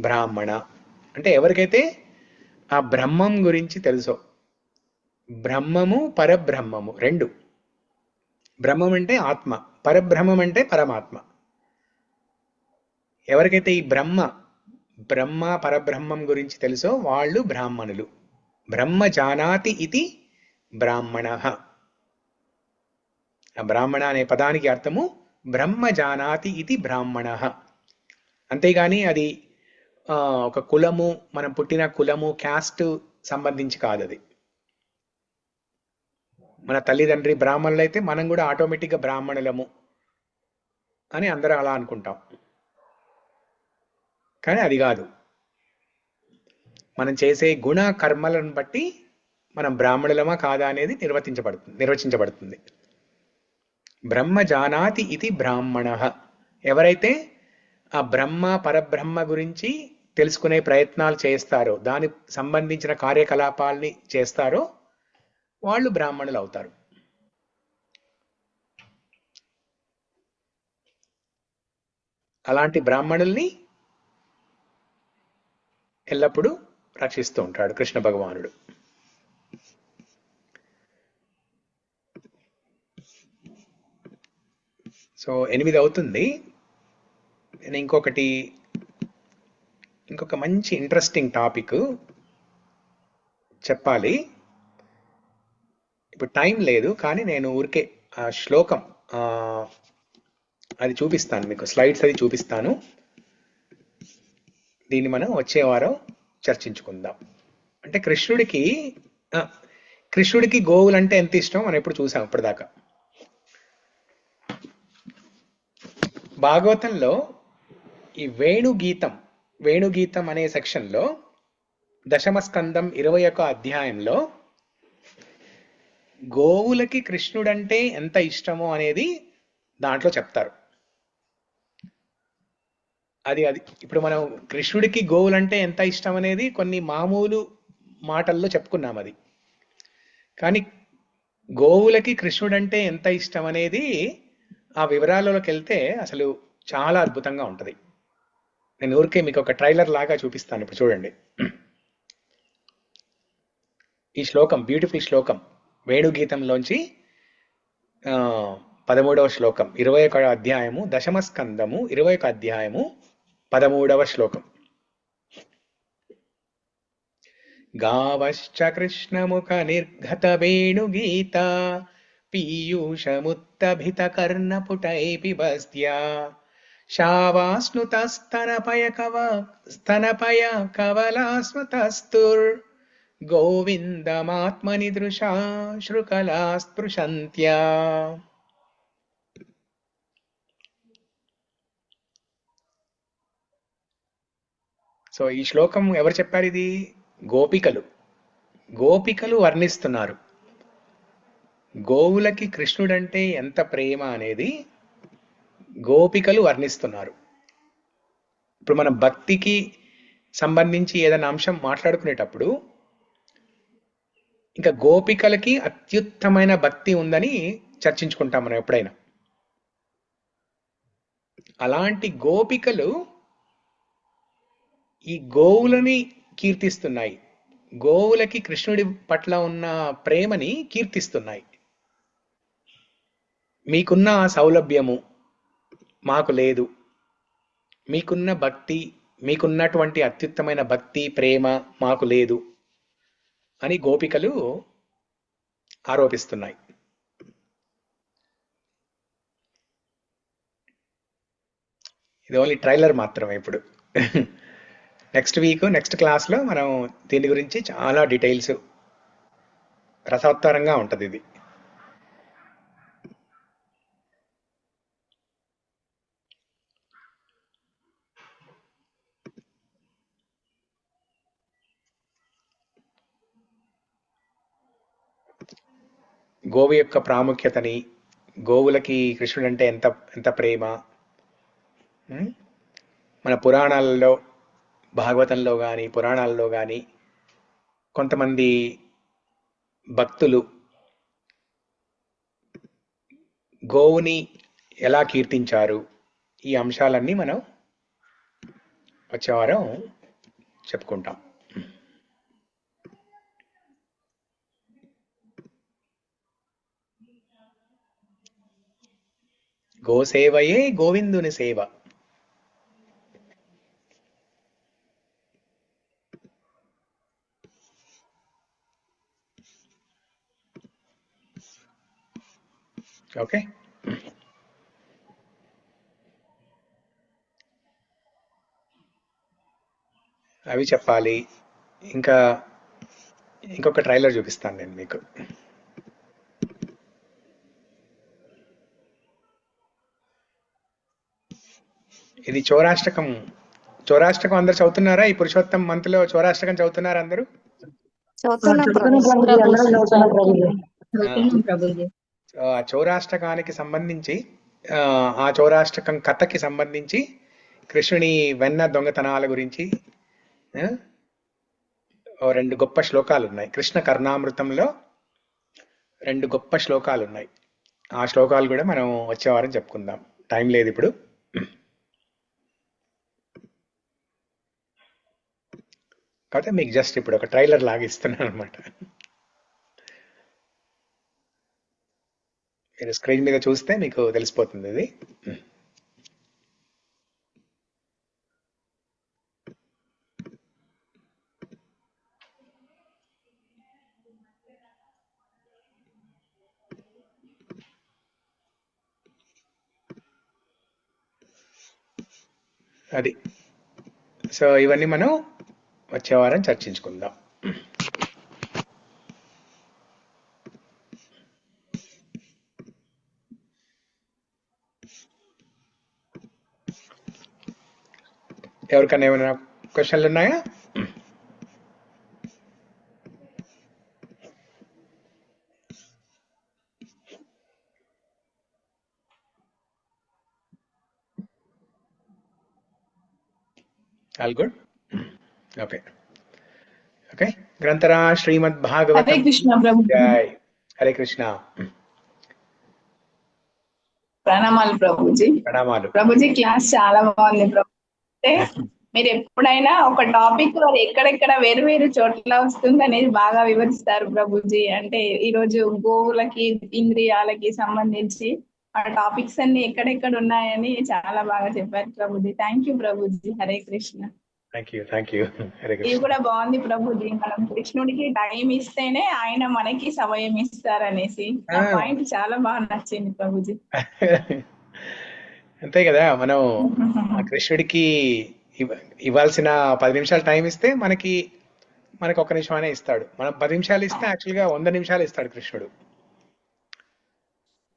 బ్రాహ్మణ అంటే ఎవరికైతే ఆ బ్రహ్మం గురించి తెలుసో. బ్రహ్మము పరబ్రహ్మము రెండు. బ్రహ్మం అంటే ఆత్మ, పరబ్రహ్మం అంటే పరమాత్మ. ఎవరికైతే ఈ బ్రహ్మ పరబ్రహ్మం గురించి తెలుసో వాళ్ళు బ్రాహ్మణులు. బ్రహ్మ జానాతి ఇది బ్రాహ్మణ. ఆ బ్రాహ్మణ అనే పదానికి అర్థము బ్రహ్మ జానాతి ఇది బ్రాహ్మణ. అంతేగాని అది ఒక కులము, మనం పుట్టిన కులము, క్యాస్ట్ సంబంధించి కాదు. అది మన తల్లిదండ్రి బ్రాహ్మణులు అయితే మనం కూడా ఆటోమేటిక్గా బ్రాహ్మణులము అని అందరూ అలా అనుకుంటాం. కానీ అది కాదు. మనం చేసే గుణ కర్మలను బట్టి మనం బ్రాహ్మణులమా కాదా అనేది నిర్వచించబడుతుంది. బ్రహ్మ జానాతి ఇది బ్రాహ్మణ. ఎవరైతే ఆ బ్రహ్మ పరబ్రహ్మ గురించి తెలుసుకునే ప్రయత్నాలు చేస్తారో, దానికి సంబంధించిన కార్యకలాపాల్ని చేస్తారో వాళ్ళు బ్రాహ్మణులు అవుతారు. అలాంటి బ్రాహ్మణుల్ని ఎల్లప్పుడూ రక్షిస్తూ ఉంటాడు కృష్ణ భగవానుడు. సో 8 అవుతుంది. నేను ఇంకొక మంచి ఇంట్రెస్టింగ్ టాపిక్ చెప్పాలి. ఇప్పుడు టైం లేదు, కానీ నేను ఊరికే ఆ శ్లోకం అది చూపిస్తాను మీకు, స్లైడ్స్ అది చూపిస్తాను. దీన్ని మనం వచ్చే వారం చర్చించుకుందాం. అంటే కృష్ణుడికి గోవులు అంటే ఎంత ఇష్టం మనం ఎప్పుడు చూసాం ఇప్పటిదాకా. భాగవతంలో ఈ వేణుగీతం అనే సెక్షన్లో 10వ స్కందం 21వ అధ్యాయంలో గోవులకి కృష్ణుడంటే ఎంత ఇష్టమో అనేది దాంట్లో చెప్తారు. అది ఇప్పుడు మనం కృష్ణుడికి గోవులంటే ఎంత ఇష్టం అనేది కొన్ని మామూలు మాటల్లో చెప్పుకున్నాం. అది కానీ గోవులకి కృష్ణుడంటే ఎంత ఇష్టం అనేది ఆ వివరాలలోకి వెళ్తే అసలు చాలా అద్భుతంగా ఉంటుంది. నేను ఊరికే మీకు ఒక ట్రైలర్ లాగా చూపిస్తాను. ఇప్పుడు చూడండి ఈ శ్లోకం, బ్యూటిఫుల్ శ్లోకం వేణుగీతంలోంచి 13వ శ్లోకం 21వ అధ్యాయము 10వ స్కందము 21వ అధ్యాయము 13వ శ్లోకం. గావశ్చ కృష్ణముఖ నిర్ఘత వేణుగీత పీయూషముత్తభిత కర్ణపుటై పిబస్త్యా శావాస్నుతస్తనపయ కవలాస్మతస్తుర్ గోవిందమాత్మని దృశా శృకలా స్పృశంత్యా. సో ఈ శ్లోకం ఎవరు చెప్పారు? ఇది గోపికలు వర్ణిస్తున్నారు. గోవులకి కృష్ణుడంటే ఎంత ప్రేమ అనేది గోపికలు వర్ణిస్తున్నారు. ఇప్పుడు మనం భక్తికి సంబంధించి ఏదైనా అంశం మాట్లాడుకునేటప్పుడు ఇంకా గోపికలకి అత్యుత్తమైన భక్తి ఉందని చర్చించుకుంటాం మనం ఎప్పుడైనా. అలాంటి గోపికలు ఈ గోవులని కీర్తిస్తున్నాయి, గోవులకి కృష్ణుడి పట్ల ఉన్న ప్రేమని కీర్తిస్తున్నాయి. మీకున్న ఆ సౌలభ్యము మాకు లేదు, మీకున్న భక్తి, మీకున్నటువంటి అత్యుత్తమైన భక్తి ప్రేమ మాకు లేదు అని గోపికలు ఆరోపిస్తున్నాయి. ఇది ఓన్లీ ట్రైలర్ మాత్రమే. ఇప్పుడు నెక్స్ట్ క్లాస్లో మనం దీని గురించి చాలా డీటెయిల్స్, రసవత్తరంగా ఉంటుంది ఇది. గోవు యొక్క ప్రాముఖ్యతని, గోవులకి కృష్ణుడంటే ఎంత ప్రేమ, మన పురాణాలలో, భాగవతంలో కానీ పురాణాల్లో కానీ కొంతమంది భక్తులు గోవుని ఎలా కీర్తించారు, ఈ అంశాలన్నీ మనం వచ్చే వారం చెప్పుకుంటాం. గోసేవయే గోవిందుని సేవ. ఓకే, అవి చెప్పాలి. ఇంకొక ట్రైలర్ చూపిస్తాను నేను మీకు. ఇది చౌరాష్టకం అందరు చదువుతున్నారా? ఈ పురుషోత్తం మంత్లో చౌరాష్టకం చదువుతున్నారా అందరూ? ఆ చౌరాష్టకానికి సంబంధించి, ఆ చౌరాష్టకం కథకి సంబంధించి, కృష్ణుని వెన్న దొంగతనాల గురించి 2 గొప్ప శ్లోకాలు ఉన్నాయి. కృష్ణ కర్ణామృతంలో 2 గొప్ప శ్లోకాలు ఉన్నాయి. ఆ శ్లోకాలు కూడా మనం వచ్చే వారం చెప్పుకుందాం. టైం లేదు ఇప్పుడు. కాకపోతే మీకు జస్ట్ ఇప్పుడు ఒక ట్రైలర్ లాగా ఇస్తున్నాను అనమాట. మీరు స్క్రీన్ మీద చూస్తే మీకు తెలిసిపోతుంది ఇది. అది. సో ఇవన్నీ మనం వచ్చే వారం చర్చించుకుందాం. ఎవరికైనా ఏమైనా క్వశ్చన్లు ఉన్నాయా? All good. Okay okay. గ్రంథరా శ్రీమద్ హరే భాగవతం కృష్ణ ప్రభు. జై. హరే కృష్ణ. ప్రణామాలు ప్రభుజీ. ప్రణామాలు. ప్రభుజీ క్లాస్ చాలా బాగుంది ప్రభు. అంటే మీరు ఎప్పుడైనా ఒక టాపిక్ అది ఎక్కడెక్కడ వేరు వేరు చోట్ల వస్తుంది అనేది బాగా వివరిస్తారు ప్రభుజీ. అంటే ఈ రోజు గోవులకి ఇంద్రియాలకి సంబంధించి ఆ టాపిక్స్ అన్ని ఎక్కడెక్కడ ఉన్నాయని చాలా బాగా చెప్పారు ప్రభుజీ. థ్యాంక్ యూ ప్రభుజీ. హరే కృష్ణ. Thank you. హరే ఇది కృష్ణ. కూడా బాగుంది ప్రభుజీ. మనం కృష్ణుడికి టైం ఇస్తేనే ఆయన మనకి సమయం ఇస్తారనేసి ఆ పాయింట్ చాలా బాగా నచ్చింది ప్రభుజీ. అంతే కదా, మనం ఆ కృష్ణుడికి ఇవ్వాల్సిన 10 నిమిషాలు టైం ఇస్తే మనకి 1 నిమిషం ఇస్తాడు. మనం 10 నిమిషాలు ఇస్తే యాక్చువల్గా 100 నిమిషాలు ఇస్తాడు కృష్ణుడు.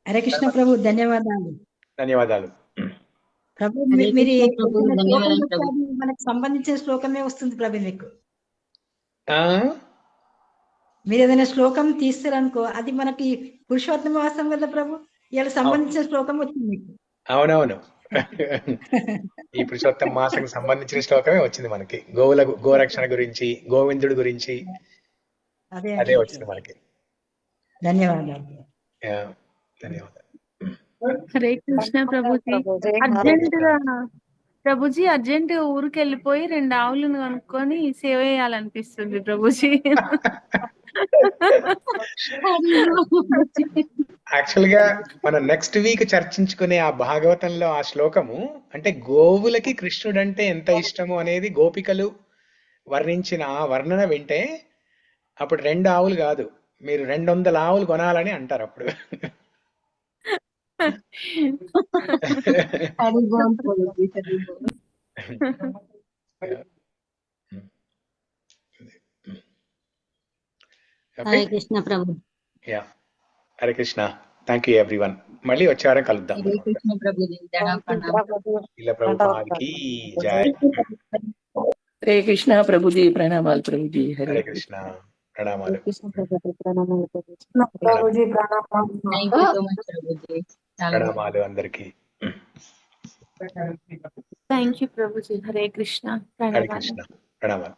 హరే కృష్ణ ప్రభు, ధన్యవాదాలు. ధన్యవాదాలు ప్రభు. హరే మీరు కృష్ణ ప్రభు, ఏదైనా శ్లోకం ధన్యవాదాలు చెప్తే ప్రభు. అది మనకు సంబంధించిన శ్లోకమే వస్తుంది ప్రభు. ఆ, మీరు ఏదైనా శ్లోకం తీస్తారనుకో, అది మనకి పురుషోత్తమ వాసం కదా ప్రభు, ఇలా సంబంధించిన శ్లోకం వచ్చింది మీకు. అవునవును. ఈ పురుషోత్తమ మాసకు సంబంధించిన శ్లోకమే వచ్చింది మనకి. గోరక్షణ గురించి, గోవిందుడి గురించి అదే వచ్చింది మనకి. ధన్యవాదాలు. యా, ధన్యవాదాలు. హరే కృష్ణ ప్రభుజీ. ప్రభుజీ అర్జెంట్ ఊరికి వెళ్ళిపోయి 2 ఆవులను కొనుక్కొని సేవ చేయాలనిపిస్తుంది ప్రభుజీ. యాక్చువల్ గా మనం నెక్స్ట్ వీక్ చర్చించుకునే ఆ భాగవతంలో ఆ శ్లోకము అంటే గోవులకి కృష్ణుడు అంటే ఎంత ఇష్టము అనేది గోపికలు వర్ణించిన ఆ వర్ణన వింటే అప్పుడు 2 ఆవులు కాదు, మీరు 200 ఆవులు కొనాలని అంటారు అప్పుడు. హరే కృష్ణ ప్రభు. Yeah, Hare Krishna. Thank you everyone. మళ్ళీ వచ్చే వారం కలుద్దాం. హరే కృష్ణ ప్రభుజీ. ఇలా ప్రభుపాదికి జై. హరే కృష్ణ ప్రభుజీ. ప్రణామాలు ప్రభుజీ. హరే కృష్ణ. ప్రణామాలు. ప్రభుజీ ప్రణామం. Thank you so much Prabhuji. చాలా ప్రణామాలు అందరికి. థ్యాంక్ యూ ప్రభుజీ. హరే కృష్ణ. హరే కృష్ణ. ప్రణామాలు.